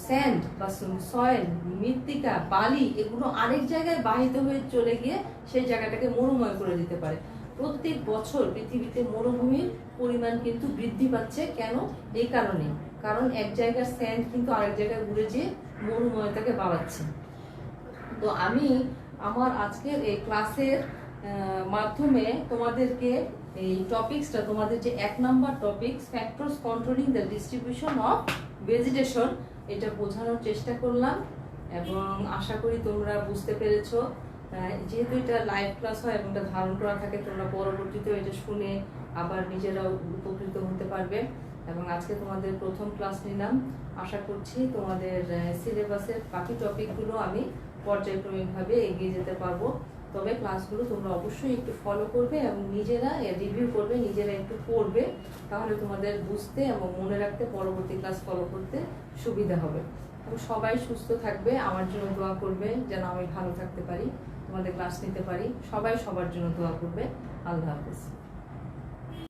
স্যান্ড বা সয়েল, মৃত্তিকা, বালি, এগুলো আরেক জায়গায় বাহিত হয়ে চলে গিয়ে সেই জায়গাটাকে মরুময় করে দিতে পারে। প্রত্যেক বছর পৃথিবীতে মরুভূমির পরিমাণ কিন্তু বৃদ্ধি পাচ্ছে। কেন? এই কারণে, কারণ এক জায়গার স্যান্ড কিন্তু আরেক জায়গায় ঘুরে যেয়ে মরুময়তাকে বাড়াচ্ছে। তো আমি আমার আজকের এই ক্লাসের মাধ্যমে তোমাদেরকে এই টপিকসটা, তোমাদের যে 1 number topics factors controlling the distribution of vegetation, এটা বোঝানোর চেষ্টা করলাম এবং আশা করি তোমরা বুঝতে পেরেছো। যেহেতু এটা লাইভ ক্লাস হয় এবং এটা ধারণ করা থাকে, তোমরা পরবর্তীতেও এটা শুনে আবার নিজেরাও উপকৃত হতে পারবে। এবং আজকে তোমাদের প্রথম ক্লাস নিলাম, আশা করছি তোমাদের সিলেবাসের বাকি টপিকগুলো আমি পর্যায়ক্রমিকভাবে এগিয়ে যেতে পারবো। তবে ক্লাসগুলো তোমরা অবশ্যই একটু ফলো করবে এবং নিজেরা রিভিউ করবে, নিজেরা একটু পড়বে, তাহলে তোমাদের বুঝতে এবং মনে রাখতে পরবর্তী ক্লাস ফলো করতে সুবিধা হবে। এবং সবাই সুস্থ থাকবে, আমার জন্য দোয়া করবে যেন আমি ভালো থাকতে পারি, তোমাদের ক্লাস নিতে পারি। সবাই সবার জন্য দোয়া করবে। আল্লাহ হাফেজ।